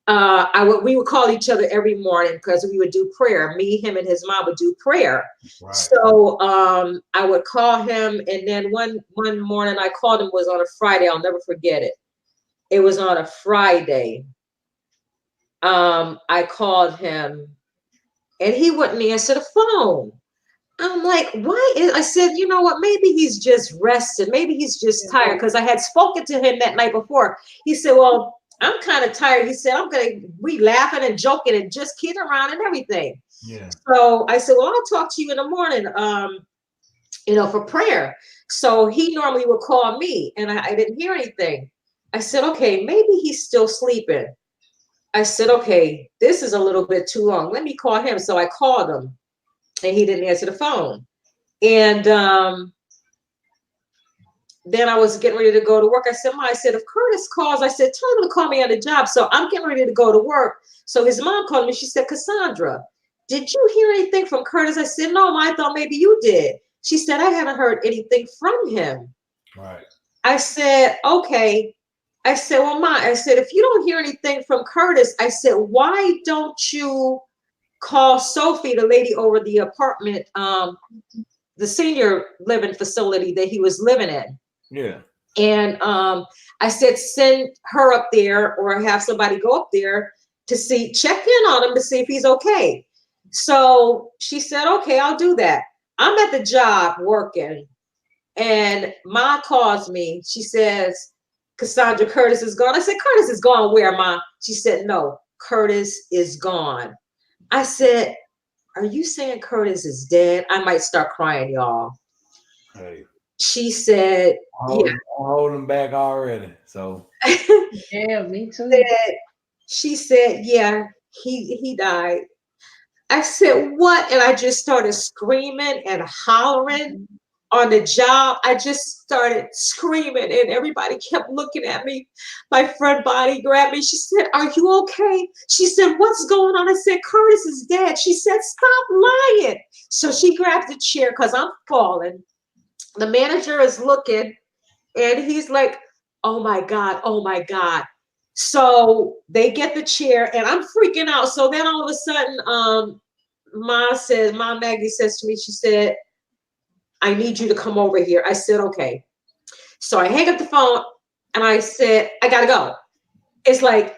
We would call each other every morning because we would do prayer. Me, him, and his mom would do prayer. Right. So I would call him, and then one morning I called him, was on a Friday. I'll never forget it. It was on a Friday. I called him, and he wouldn't answer the phone. I'm like, why I said, you know what, maybe he's just rested. Maybe he's just tired, because I had spoken to him that night before. He said, well, I'm kind of tired. He said, we laughing and joking and just kidding around and everything. Yeah. So I said, well, I'll talk to you in the morning, for prayer. So he normally would call me, and I didn't hear anything. I said, okay, maybe he's still sleeping. I said, okay, this is a little bit too long. Let me call him. So I called him, and he didn't answer the phone. And then I was getting ready to go to work. I said, if Curtis calls, I said, tell him to call me on the job. So I'm getting ready to go to work. So his mom called me. She said, Cassandra, did you hear anything from Curtis? I said, no, Ma, I thought maybe you did. She said, I haven't heard anything from him. Right. I said, okay. I said, well, Ma, I said, if you don't hear anything from Curtis, I said, why don't you call Sophie, the lady over the apartment, the senior living facility that he was living in? Yeah. And I said, send her up there, or have somebody go up there to check in on him to see if he's okay. So she said, okay, I'll do that. I'm at the job working, and Ma calls me. She says, Cassandra, Curtis is gone. I said, Curtis is gone where, Ma? She said, no, Curtis is gone. I said, are you saying Curtis is dead? I might start crying, y'all. Hey. She said, yeah. I'm holding back already. So yeah, me too. She said, yeah, he died. I said, what? And I just started screaming and hollering on the job. I just started screaming, and everybody kept looking at me. My friend Bonnie grabbed me. She said, are you okay? She said, what's going on? I said, Curtis is dead. She said, stop lying. So she grabbed the chair because I'm falling. The manager is looking, and he's like, oh my God, oh my God. So they get the chair, and I'm freaking out. So then all of a sudden, Mom Maggie says to me, she said, I need you to come over here. I said, okay. So I hang up the phone, and I said, I gotta go. It's like,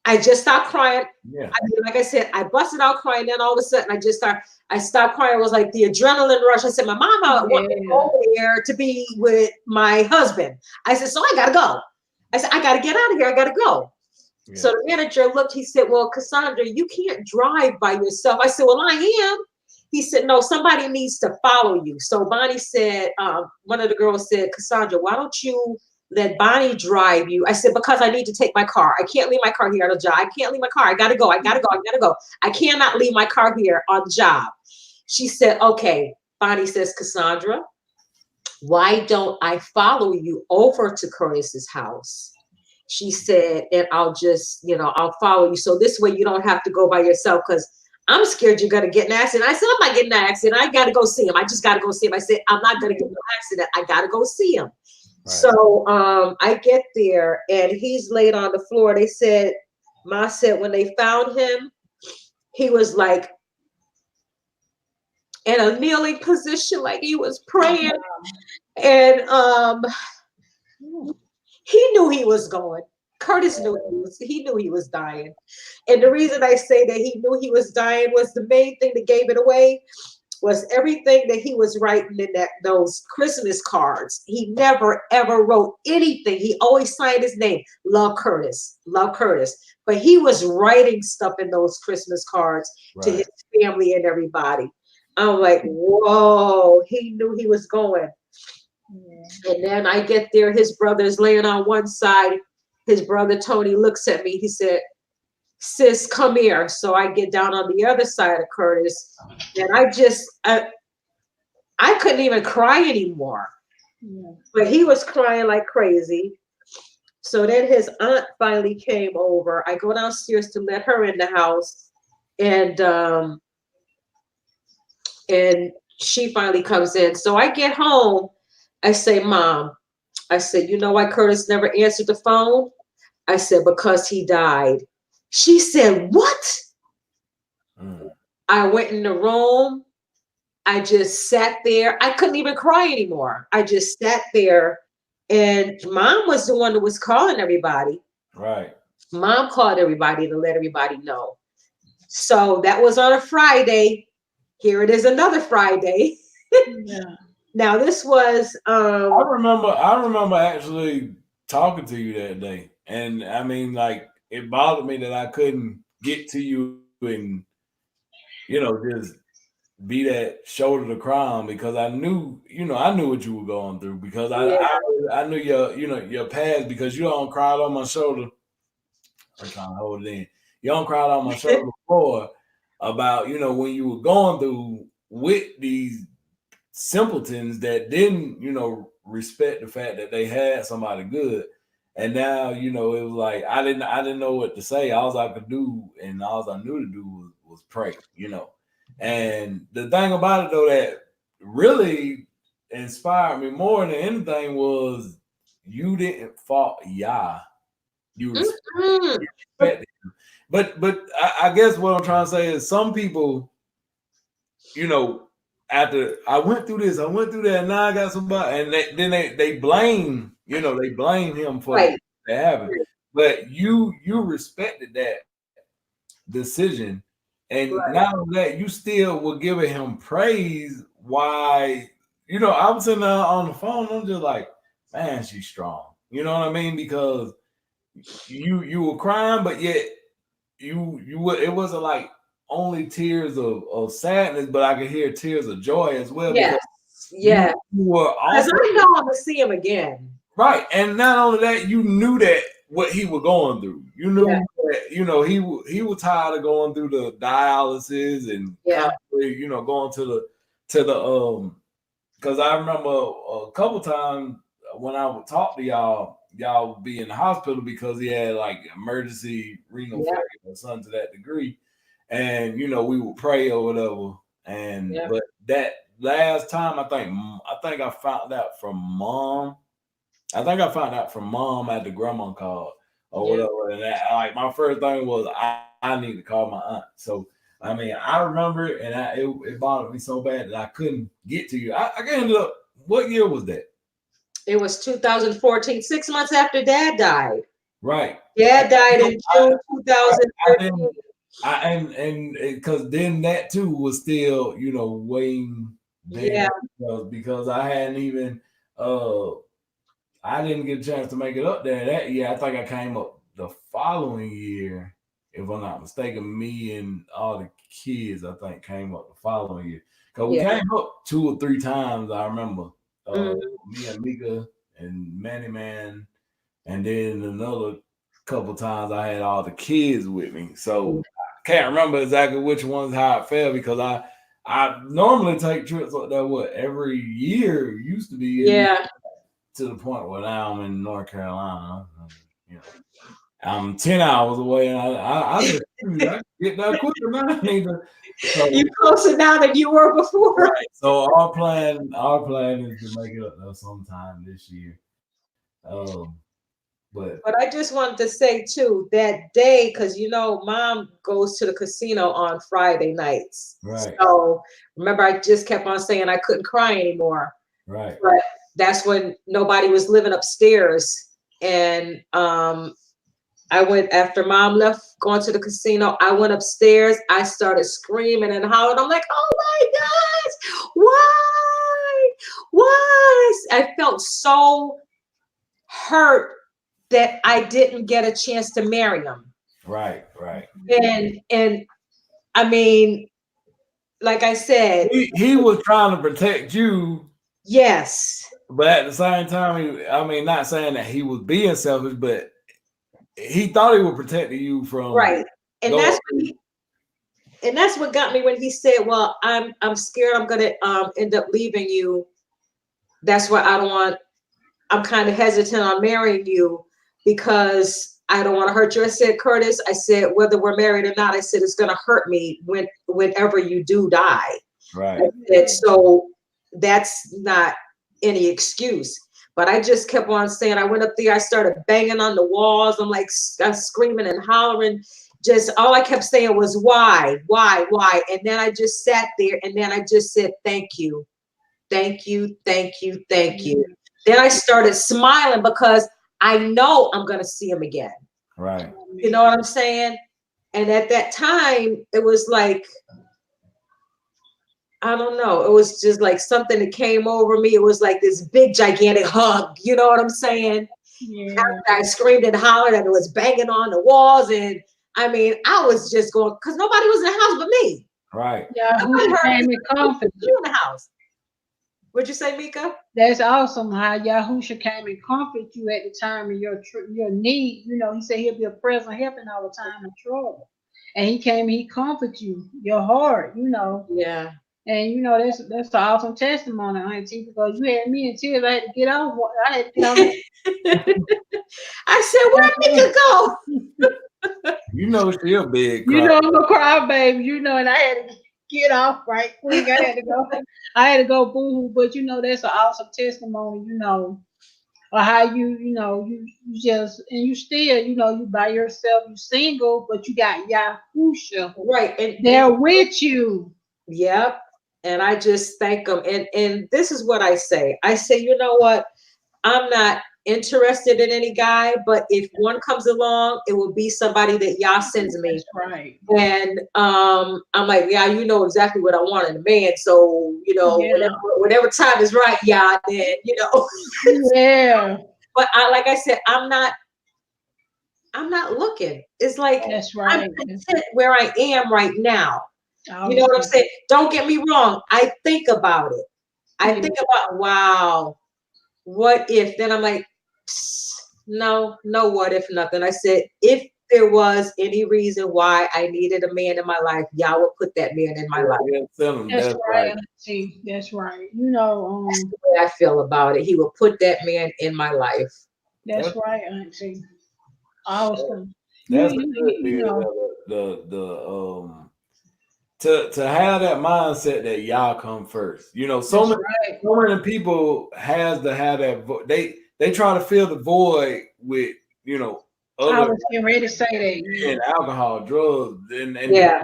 I just stopped crying. Yeah. Like I said, I busted out crying. Then all of a sudden I stopped crying. It was like the adrenaline rush. I said, my mama wanted me over there to be with my husband. I said, so I gotta go. I said, I gotta get out of here. I gotta go. Yeah. So the manager looked, he said, well, Cassandra, you can't drive by yourself. I said, well, I am. He said, no, somebody needs to follow you. So Bonnie said, one of the girls said, Cassandra, why don't you let Bonnie drive you? I said, because I need to take my car. I can't leave my car here on the job. I can't leave my car. I gotta go. I gotta go. I cannot leave my car here on the job. She said, okay. Bonnie says, Cassandra, why don't I follow you over to Curtis's house? She said, and I'll just, I'll follow you. So this way you don't have to go by yourself, because I'm scared you're going to get in an accident. I said, I'm not getting in an accident. I got to go see him. I just got to go see him. I said, I'm not going to get in an accident. I got to go see him. Right. So I get there, and he's laid on the floor. They said, Ma said, when they found him, he was like in a kneeling position, like he was praying. And he knew he was going. Curtis knew he knew he was dying. And the reason I say that he knew he was dying was the main thing that gave it away was everything that he was writing in those Christmas cards. He never, ever wrote anything. He always signed his name, Love Curtis, Love Curtis. But he was writing stuff in those Christmas cards to his family and everybody. I'm like, whoa, he knew he was going. Yeah. And then I get there, his brother's laying on one side. His brother, Tony, looks at me. He said, sis, come here. So I get down on the other side of Curtis, and I couldn't even cry anymore. Yeah. But he was crying like crazy. So then his aunt finally came over. I go downstairs to let her in the house, and she finally comes in. So I get home. I say, Mom, I said, you know why Curtis never answered the phone? I said, because he died. She said, what? I went in the room. I just sat there. I couldn't even cry anymore. I just sat there, and Mom was the one that was calling everybody. Right. Mom called everybody to let everybody know. So that was on a Friday. Here it is, another Friday. Yeah. Now this was I remember actually talking to you that day. And I mean, like, it bothered me that I couldn't get to you and, you know, just be that shoulder to cry on, because I knew what you were going through, because I knew your past, because you don't cry on my shoulder. I'm trying to hold it in. You don't cry on my shoulder before about, when you were going through with these simpletons that didn't, respect the fact that they had somebody good. And now, it was like I didn't know what to say. All I could do, and all I knew to do was pray, And the thing about it, though, that really inspired me more than anything was you didn't fault Yah. You respected him. But I guess what I'm trying to say is some people, after I went through this, I went through that, and now I got somebody, and then they blame, they blame him for that happened. But you respected that decision, and not only that, you still were giving him praise. Why, I was sitting there on the phone, I'm just like, man, she's strong. You know what I mean? Because you were crying, but yet it wasn't like only tears of sadness, but I could hear tears of joy as well. Yeah, yeah. You were also, I know I'm gonna see him again. Right, and not only that, you knew that what he was going through. You knew that he was tired of going through the dialysis and constantly, going to the because I remember a couple times when I would talk to y'all would be in the hospital because he had like emergency renal failure or something to that degree. And, we would pray or whatever. And, but that last time, I think I found out from Mom. I think I found out from Mom at the grandma called or whatever. And that, like, my first thing was I need to call my aunt. So, I mean, I remember it, and it bothered me so bad that I couldn't get to you. I ended up, what year was that? It was 2014, 6 months after Dad died. Right. Dad died in June 2013. And because then that too was still, weighing down because I hadn't even I didn't get a chance to make it up there that year. I think I came up the following year, if I'm not mistaken. Me and all the kids, I think, came up the following year. Because we came up 2 or 3 times, I remember. Me and Mika and Manny Man, and then another couple times I had all the kids with me. So I can't remember exactly which ones how it fell, because I normally take trips like that every year used to be to the point where now I'm in North Carolina. I'm 10 hours away, and I just get that quicker now. You're closer now than you were before. Right. So our plan is to make it up there sometime this year. But I just wanted to say too, that day, because Mom goes to the casino on Friday nights. Right. So remember, I just kept on saying I couldn't cry anymore. Right. But that's when nobody was living upstairs, and I went after Mom left going to the casino. I went upstairs. I started screaming and hollering. I'm like, oh my gosh, why? I felt so hurt that I didn't get a chance to marry him. Right. And I mean, like I said, he was trying to protect you. Yes. But at the same time, not saying that he was being selfish, but he thought he was protecting you from And that's what got me when he said, well, I'm scared I'm gonna end up leaving you. That's why I'm kind of hesitant on marrying you. because I don't want to hurt you. I said, Curtis, I said, whether we're married or not, I said, it's going to hurt me whenever you do die. Right. I said, so that's not any excuse. But I just kept on saying, I went up there, I started banging on the walls. I'm like, I'm screaming and hollering. Just all I kept saying was, why? And then I just sat there and then I just said, thank you. Thank you. Then I started smiling because I know I'm going to see him again. Right. You know what I'm saying? And at that time, it was like, I don't know. It was just like something that came over me. It was like this big, gigantic hug. You know what I'm saying? Yeah. I screamed and hollered and it was banging on the walls. And I mean, I was just going, because nobody was in the house but me. Right. YAHUSHA came and comforted you in the house. What'd you say, Mika? That's awesome how YAHUSHA came and comforted you at the time of your need. You know, he said he'll be a present help in our time of trouble. And he came, he comforted you, your heart, you know. Yeah. And you know, that's an awesome testimony, Auntie, because you had me in tears. I had to get off. I said, where'd Mika go? You know she a big cry. You know I'm a cry baby, you know, and I had to get off right quick. I had to go boo-hoo, but you know, that's an awesome testimony, you know, or how you just, and you still, you know, you by yourself, you single, but you got YAHUSHA right, and they're with you. Yep. And I just thank them. And this is what I say. I say, you know what? I'm not interested in any guy, but if one comes along, it will be somebody that Yah sends me. That's right. And I'm like, yeah, you know exactly what I want in a man. So, you know, whenever time is right, Yah, then, you know. Yeah. But like I said, I'm not looking. It's like, that's right. I'm content where I am right now. Oh, you know what I'm saying? Don't get me wrong. I think about it. I think about, wow, what if? Then I'm like, no, what if nothing. I said, if there was any reason why I needed a man in my life, Yah would put that man in my life. That's right. See, that's right. You know, that's the way I feel about it. He would put that man in my life. That's right, Auntie. Awesome. That's you know. To have that mindset that Yah come first. You know, so many people has to have that. They try to fill the void with, you know, I was getting ready to say that. And alcohol, drugs, and yeah,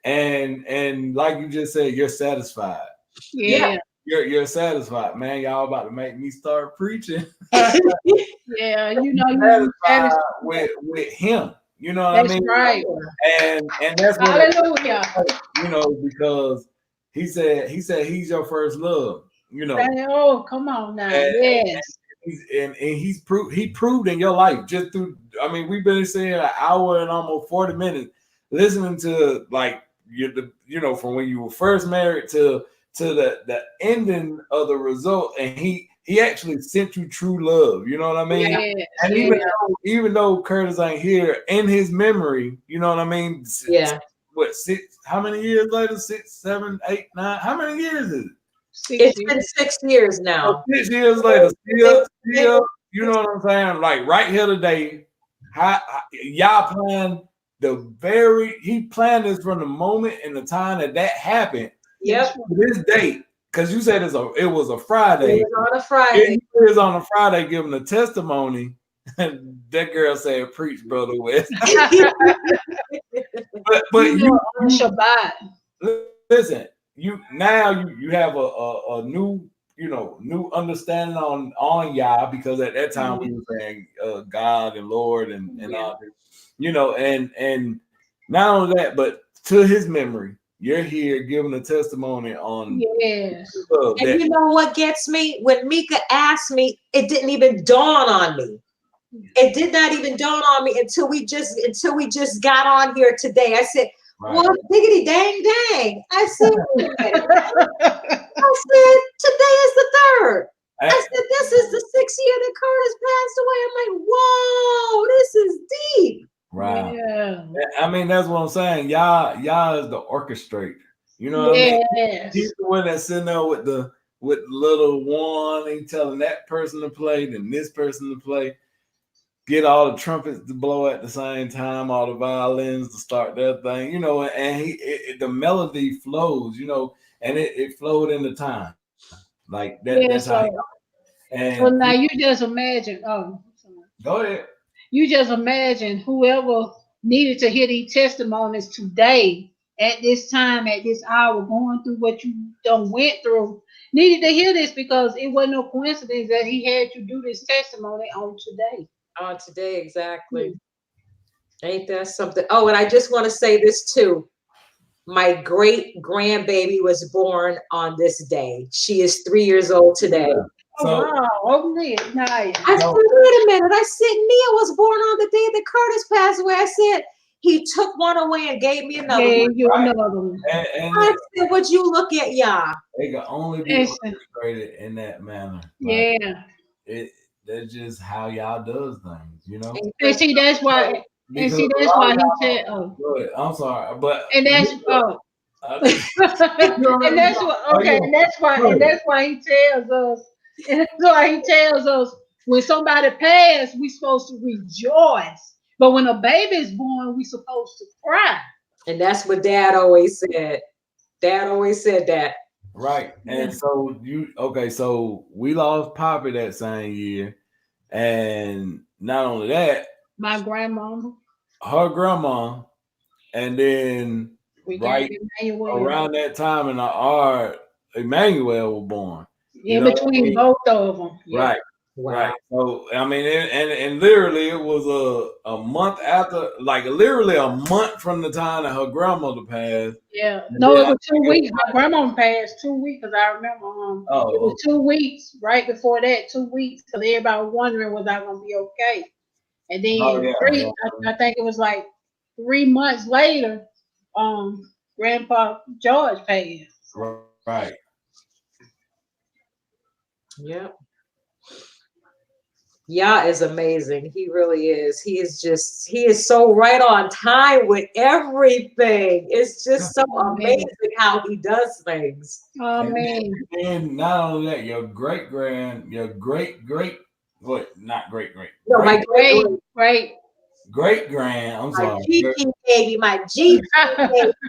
and like you just said, you're satisfied. Yeah. You're satisfied, man. Y'all about to make me start preaching. Yeah, you know, you're satisfied with him. You know what I mean? Right. And that's what hallelujah. You know, because he said he's your first love. You know. Oh, come on now. Yes. And he proved in your life just through. I mean, we've been saying an hour and almost 40 minutes listening to like you know, from when you were first married to the ending of the result, and he actually sent you true love. You know what I mean? Yes, and even though Curtis ain't here, in his memory, you know what I mean? Yeah. What, 6? How many years later? 6, 7, 8, 9? How many years is it? It's been 6 years now. 6 years later, still, you know what I'm saying? Like right here today, y'all planned he planned this from the moment and the time that happened. Yep. To this date, because you said it was a Friday. It was on a Friday. He was on a Friday giving a testimony. And that girl said, "Preach, Brother West." but you on Shabbat. Listen, you have a new understanding on Yah, because at that time we were saying God and Lord and all this, you know, and not only that, but to his memory, you're here giving a testimony on. Yes. And you know what gets me? When Mika asked me, it didn't even dawn on me. It did not even dawn on me until we just got on here today. I said, well, diggity dang dang. I said, today is the 3rd. I said, this is the 6th year that Curtis passed away. I'm like, whoa, this is deep. Right. Yeah. I mean, that's what I'm saying. Yah is the orchestrator. You know what I mean? He's the one that's sitting there with little one and telling that person to play, then this person to play. get all the trumpets to blow at the same time, all the violins to start their thing, you know, and the melody flows, you know, and it flowed into time. Like that, Yeah, that's how so, and so now you just imagine, go ahead. you just imagine whoever needed to hear these testimonies today at this time, at this hour, going through what you done went through, needed to hear this because it wasn't no coincidence that he had you do this testimony on today. On today, exactly. Ain't that something? Oh, and I just want to say this too. My great grandbaby was born on this day. She is 3 years old today. Oh, So, wow. Oh, nice. I said, wait a minute. I said, Nia was born on the day that Curtis passed away. I said, he took one away and gave me another one. You right. another one. And I said, would you look at y'all? they can only be orchestrated in that manner. Like, Yeah. That's just how y'all does things, you know. And see, that's why. And see, that's why he said, "Oh." Good. I'm sorry, but And that's oh. And that's what. Okay. And that's why. And that's why he tells us. And that's why he tells us when somebody passed, we supposed to rejoice. But when a baby is born, we supposed to cry. And that's what Dad always said. Dad always said that. Right. And so so we lost Poppy that same year. And not only that, My grandma. her grandma, and then right around that time in our Emmanuel was born. In between both of them. Yeah. Right. Wow. Right. So I mean, and literally it was a month after, like literally a month from the time that her grandmother passed. Yeah. No, it was 2 weeks. My grandma passed 2 weeks because I remember it was 2 weeks right before that, 2 weeks, because everybody was wondering was I gonna be okay. And then I think it was like 3 months later, Grandpa George passed. Right. Yep. Yah is amazing. He really is. He is so right on time with everything. It's just so amazing how he does things. Amen. And not only that, your great grand, not great. No, my great grand. I'm my sorry. GP baby, my GP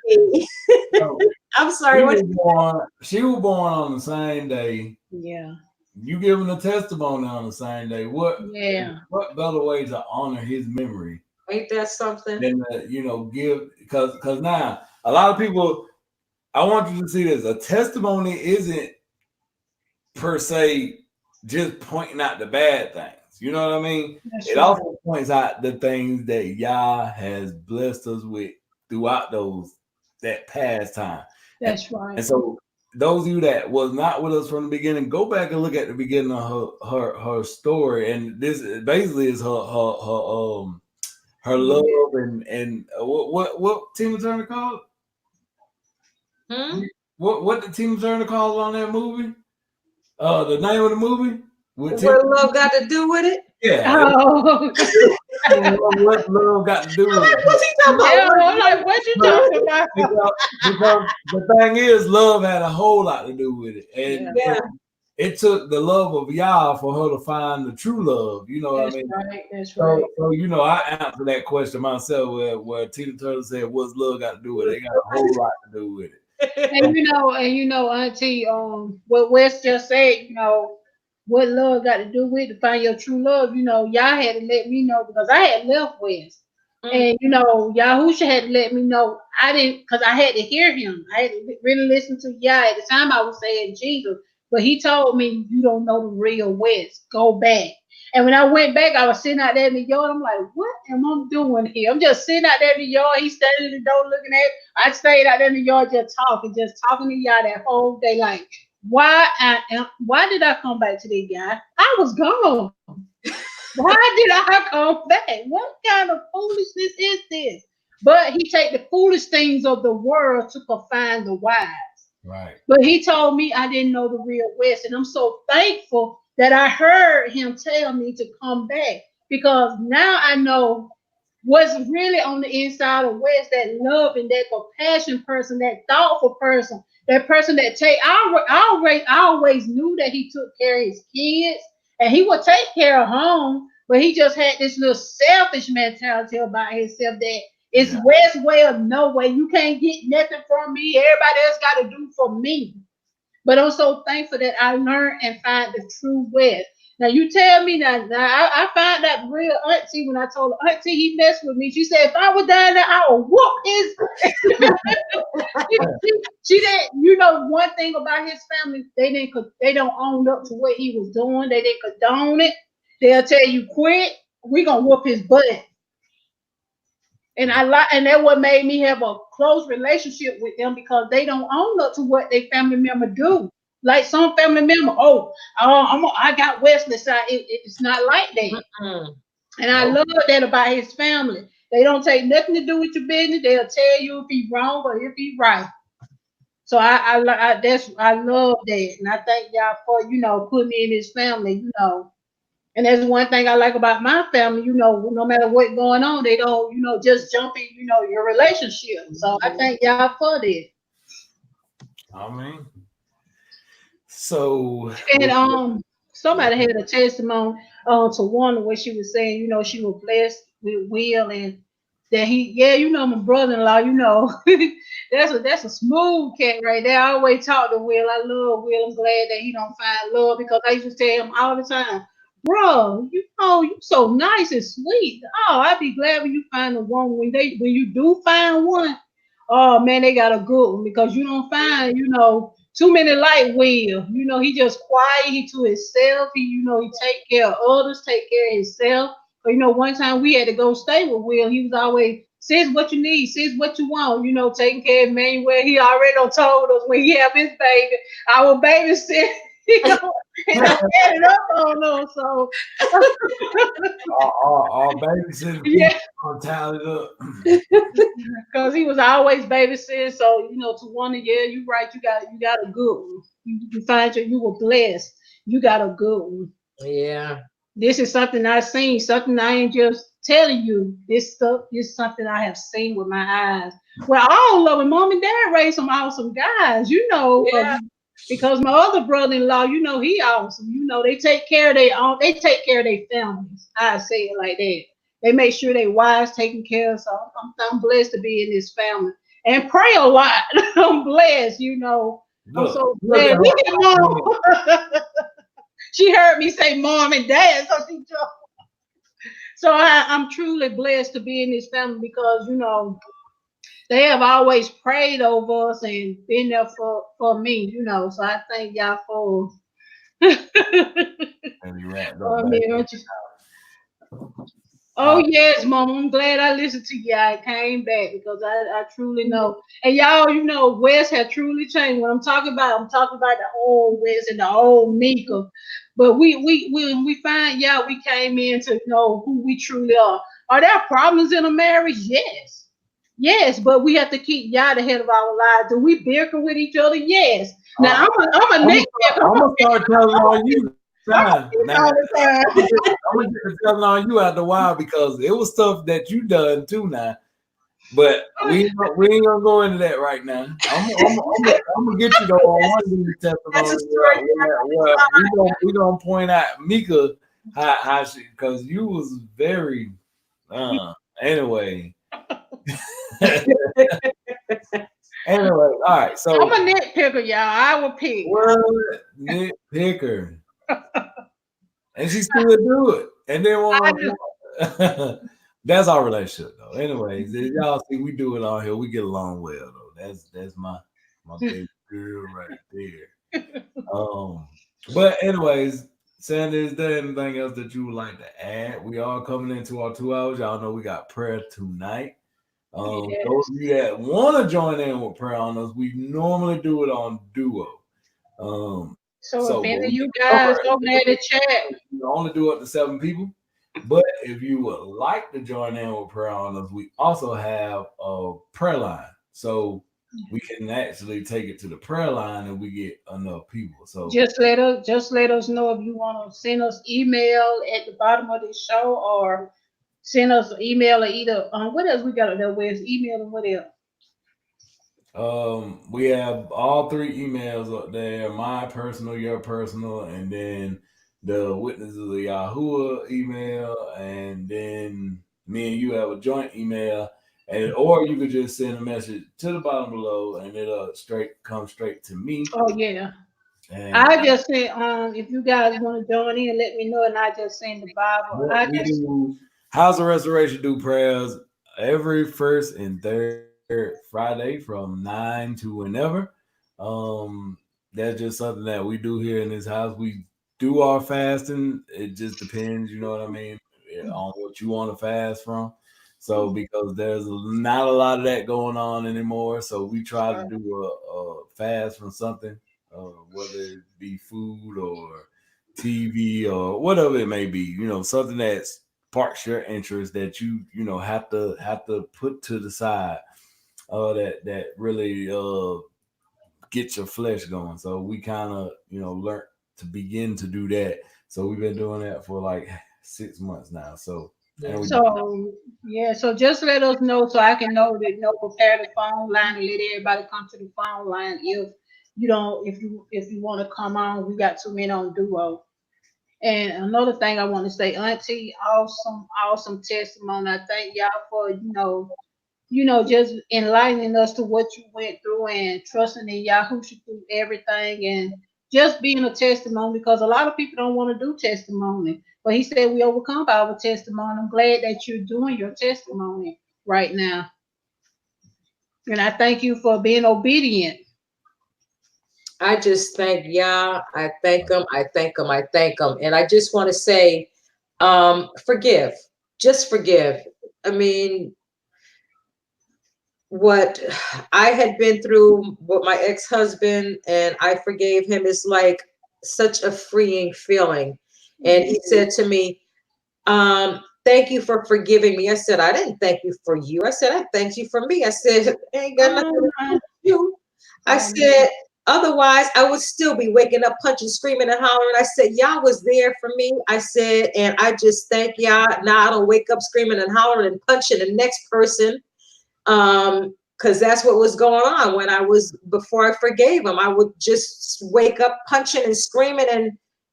baby. I'm sorry. She was born on the same day. Yeah. You giving a testimony on the same day. What better way to honor his memory? Ain't that something? Than give, because now a lot of people, I want you to see this. A testimony isn't per se just pointing out the bad things. You know what I mean? It also points out the things that Yah has blessed us with throughout that past time. That's right. And so those of you that was not with us from the beginning, go back and look at the beginning of her story. And this basically is her love and what Tina Turner called it? What did Tina Turner call it on that movie? The name of the movie? What love got to do with it? Yeah. Oh. What love got to do with it? What's he talking about? Yeah, I'm like, what you talking about? Because the thing is, love had a whole lot to do with it. And it took the love of Yah for her to find the true love. You know what I mean? That's right. So I answered that question myself where Tina Turner said, what's love got to do with it? It got a whole lot to do with it. And Auntie, what Wes just said, what love got to do with to find your true love, y'all had to let me know because I had left Wes. And YAHUSHA had to let me know I didn't, because I had to hear him. I had to really listen to Yah. At the time I was saying Jesus, but he told me, you don't know the real Wes. Go back. And when I went back, I was sitting out there in the yard. I'm like, what am I doing here? I'm just sitting out there in the yard. He's standing in the door looking at me. I stayed out there in the yard just talking to Yah that whole day. Like, why did I come back to this guy? I was gone. Why did I come back? What kind of foolishness is this? But he take the foolish things of the world to confine the wise. Right. But he told me I didn't know the real Wes. And I'm so thankful that I heard him tell me to come back, because now I know what's really on the inside of Wes, that love and that compassion person, that thoughtful person, that person that I always knew that he took care of his kids and he would take care of home, But he just had this little selfish mentality about himself that it's Yeah. West way or no way. You can't get nothing from me. Everybody else got to do for me. But I'm so thankful that I learned and find the true West. Now you tell me that I found that real auntie when I told her auntie he messed with me. She said if I was down there, I would whoop his. she didn't. You know one thing about his family, they don't own up to what he was doing. They didn't condone it. They'll tell you quit. We gonna whoop his butt. And I like, and that what made me have a close relationship with them because they don't own up to what their family member do. Like some family member, I got Wesley side. It's not like that. Mm. And I love that about his family. They don't take nothing to do with your business. They'll tell you if he's wrong or if he's right. So I love that, and I thank y'all for putting me in his family. And that's one thing I like about my family. No matter what's going on, they don't just jump in your relationship. So I thank y'all for that. I mean, so And somebody had a testimony to Wanda where she was saying she was blessed with Will and that my brother-in-law, that's a smooth cat right there. I always talk to Will. I love Will. I'm glad that he don't find love because I used to tell him all the time, bro, you so nice and sweet. Oh, I'd be glad when you find a woman when you do find one. Oh man, they got a good one because you don't find, too many like Will. He just quiet, he to himself, he take care of others, take care of himself. But one time we had to go stay with Will. He was always, sis, what you need, sis, what you want, taking care of Manuel. He already done told us when he have his baby, I will babysit, and I had it up on them. So our babysitting yeah, people tallied up. because he was always babysitting. So to one of you right, you got a good one. You find you were blessed. You got a good one. Yeah. This is something I've seen, something I ain't just telling you. This stuff is something I have seen with my eyes. Well, all of them, mom and dad raised some awesome guys, Yeah. because my other brother-in-law, he awesome. They take care of their own, they take care of their families. I say it like that. They make sure their wives taken care of. So I'm blessed to be in this family and pray a lot. I'm blessed, I'm so blessed. Look at mom. She heard me say mom and dad, so she jumped. So I'm truly blessed to be in this family because they have always prayed over us and been there for me. So I thank y'all for. And he wrapped up Oh, back. oh yes, Mom. I'm glad I listened to you. I came back because I truly know. And y'all, West had truly changed. When I'm talking about the old West and the old Mika. But we find y'all, we came in to know who we truly are. Are there problems in a marriage? Yes. Yes, but we have to keep y'all the head of our lives. Do we bicker with each other? Yes. Now I'm a nitpicker. I'm gonna start telling on you. Now, all the time. I'm gonna get to telling on you after a while because it was stuff that you done too now. But we ain't gonna go into that right now. I'm gonna get you though on one of these testimonies. We gonna point out Mika how she because you was very anyway. Anyway, all right. So I'm a nitpicker, y'all. I will pick. What nitpicker? And she still do it. And then that's our relationship though. Anyways, y'all see we do it on here. We get along well though. That's my baby girl right there. But anyways, Sandy, is there anything else that you would like to add? We are coming into our 2 hours. Y'all know we got prayer tonight. Yes. Those of you that want to join in with prayer on us, we normally do it on Duo. So if any of you guys over there in the chat, we only do up to 7 people. But if you would like to join in with prayer on us, we also have a prayer line. So we can actually take it to the prayer line and we get enough people. So just let us know if you want to send us email at the bottom of the show or send us an email or either what else we got there with email and what else? We have all 3 emails up there, my personal, your personal, and then the Witnesses of Yahuwah email, and then me and you have a joint email. And or you could just send a message to the bottom below, and it'll come straight to me. Oh yeah. And I just said, if you guys want to join in, let me know, and I just send the Bible. what I we just do, House of Restoration do prayers every first and third Friday from 9 to whenever. That's just something that we do here in this house. We do our fasting. It just depends, you know what I mean, on what you want to fast from. So because there's not a lot of that going on anymore, so we try to do a fast from something, whether it be food or TV or whatever it may be, something that sparks your interest that you have to put to the side, that really get your flesh going. So we kind of learned to begin to do that. So we've been doing that for like 6 months now. So and we so yeah. So just let us know so I can know that prepare the phone line and let everybody come to the phone line if you don't if you want to come on. We got 2 men on duo. And another thing I want to say, Auntie, awesome testimony. I thank y'all for just enlightening us to what you went through and trusting in Yahusha through everything and just being a testimony because a lot of people don't want to do testimony. But he said we overcome by our testimony. I'm glad that you're doing your testimony right now. And I thank you for being obedient. I just thank Yah. I thank him. I thank him. I thank him. And I just want to say, forgive. Just forgive. I mean, what I had been through with my ex-husband, and I forgave him, is like such a freeing feeling. And he said to me, thank you for forgiving me. I said, I didn't thank you for you. I said, I thanked you for me. I said, it ain't got nothing to do with you. I said, otherwise, I would still be waking up, punching, screaming, and hollering. I said, Yah was there for me. I said, and I just thank Yah. Now I don't wake up screaming and hollering and punching the next person. Because that's what was going on when before I forgave him. I would just wake up punching and screaming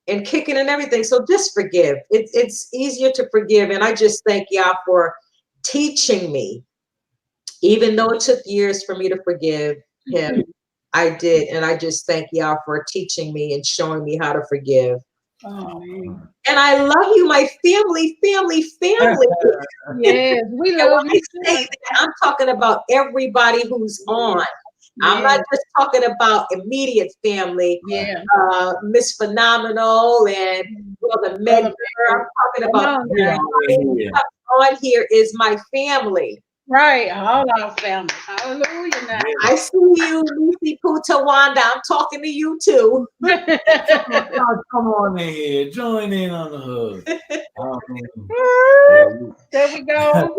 and kicking and everything. So just forgive. It's easier to forgive. And I just thank Yah for teaching me, even though it took years for me to forgive him. I did. And I just thank Yah for teaching me and showing me how to forgive. Oh, and I love you, my family. Yes, we And love when you. I say that, I'm talking about everybody who's on. I'm not just talking about immediate family. Yeah. Miss Phenomenal and Brother Med. I'm talking about everybody on here is my family. Right, all our family. Hallelujah. Now. I see you, Lucy Putawanda. I'm talking to you too. Come on in here, join in on the hug. There we go.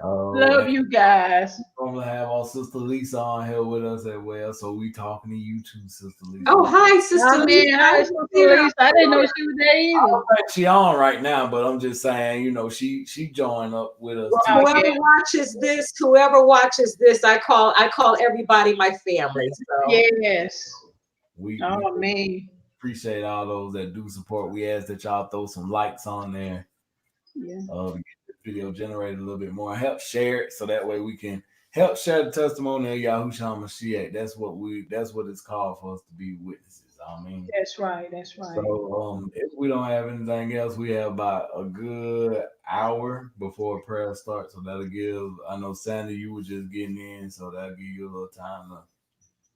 Love you guys. I'm gonna have our sister Lisa on here with us as well. So we talking to you too, Sister Lisa. Oh, hi, Sister Lisa. Hi, Sister Lisa. I didn't know she was there either. I don't think she on right now, but I'm just saying, she joined up with us. Well, whoever watches this, I call everybody my family. So. Yes. We appreciate all those that do support. We ask that y'all throw some likes on there. Yeah. Get the video generated a little bit more. Help share it so that way we can help share the testimony of YAHUSHA HaMashiach. That's what it's called for us to be witnesses. I mean, that's right. So if we don't have anything else, we have about a good hour before prayer starts. So that'll give. I know Sandy, you were just getting in, so that'll give you a little time to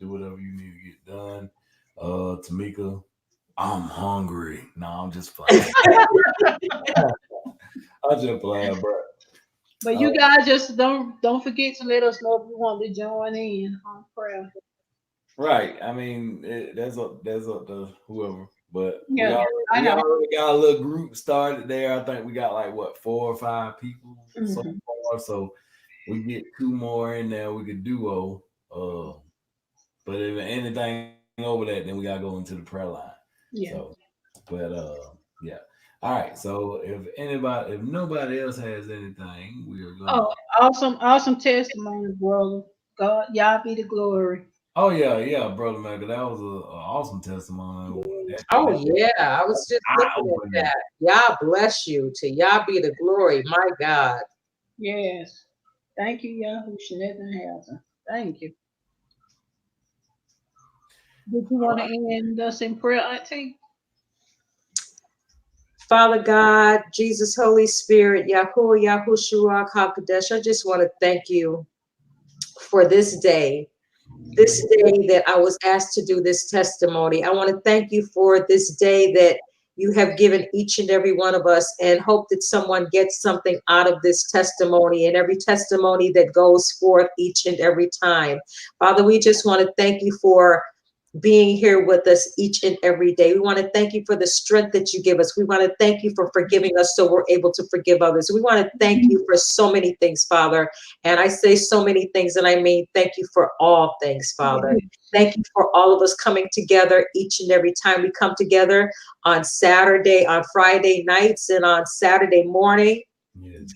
do whatever you need to get done. Tameka, I'm hungry. No, I'm just playing. I'm just playing, bro. But you guys just don't forget to let us know if you want to join in on prayer. Right. I mean, that's up to whoever. But we already got a little group started there. I think we got like 4 or 5 people so far. So we get 2 more in there. We could duo. But if anything over that, then we gotta go into the prayer line. Yeah. So, but yeah. All right. So if nobody else has anything, we are going. Oh, awesome testimony, brother. God, y'all be the glory. Oh yeah, brother Mecca. That was an awesome testimony. Oh yeah, I was just looking at Eye-opening. that. Yah bless you. To Yah be the glory. My God. Yes. Thank you, YAHUSHA. Thank you. Did you want to end us in prayer, Auntie? Father God, Jesus, Holy Spirit, Yahuwah, Yahushua, HaKadosh, I just want to thank you for this day that I was asked to do this testimony. I want to thank you for this day that you have given each and every one of us, and hope that someone gets something out of this testimony and every testimony that goes forth each and every time. Father, we just want to thank you for being here with us each and every day. We want to thank you for the strength that you give us. We want to thank you for forgiving us so we're able to forgive others. We want to thank you for so many things, Father. And I say so many things, and I mean thank you for all things, Father. Thank you for all of us coming together each and every time we come together on Saturday, on Friday nights, and on Saturday morning,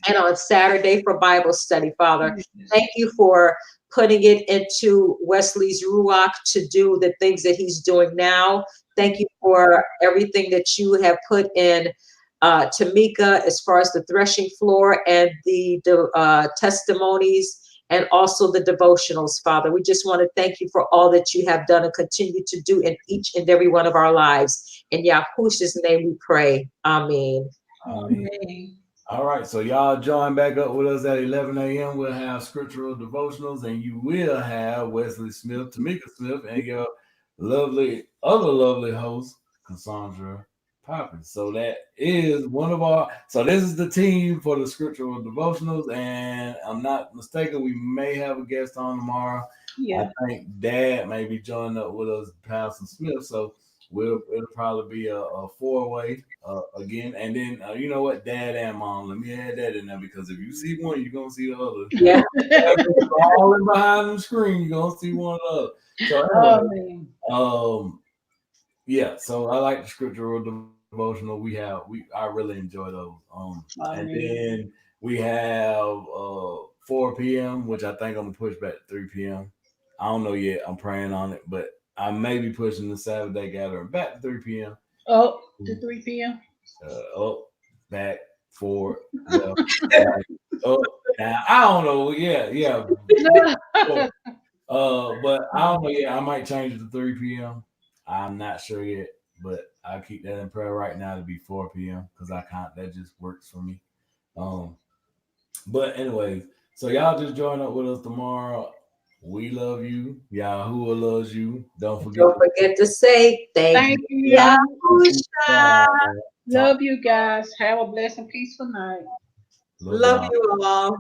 and on Saturday for Bible study, Father. Thank you for putting it into Wesley's Ruach to do the things that he's doing now. Thank you for everything that you have put in Tameka as far as the threshing floor and the testimonies and also the devotionals, Father. We just want to thank you for all that you have done and continue to do in each and every one of our lives. In Yahushua's name we pray. Amen. Amen. All right, so y'all join back up with us at 11 a.m. We'll have scriptural devotionals, and you will have Wesley Smith, Tameka Smith, and your other lovely host, Cassandra Poppins. So that is one of our. So this is the team for the scriptural devotionals, and I'm not mistaken, we may have a guest on tomorrow. Yeah. I think Dad may be joining up with us, Pastor Smith. So it'll probably be a four-way again, and then you know what, Dad and Mom. Let me add that in there, because if you see one, you're gonna see the other. Yeah. All in behind the screen, you're gonna see one of the other. So anyway, yeah. So I like the scriptural devotional. I really enjoy those. And then we have 4 p.m., which I think I'm gonna push back to 3 p.m. I don't know yet. I'm praying on it, but I may be pushing the Saturday gathering back to 3 p.m. Oh, to 3 p.m. Up, back, forward, left, right, up. Now I don't know. Yeah. But I don't know. Yeah, I might change it to 3 p.m. I'm not sure yet, but I'll keep that in prayer right now to be 4 p.m. because that just works for me. But anyways, so y'all just join up with us tomorrow. We love you. Yahuwah loves you. Don't forget to say thank you, Yahusha. Love you guys. Have a blessed and peaceful night. Love you all.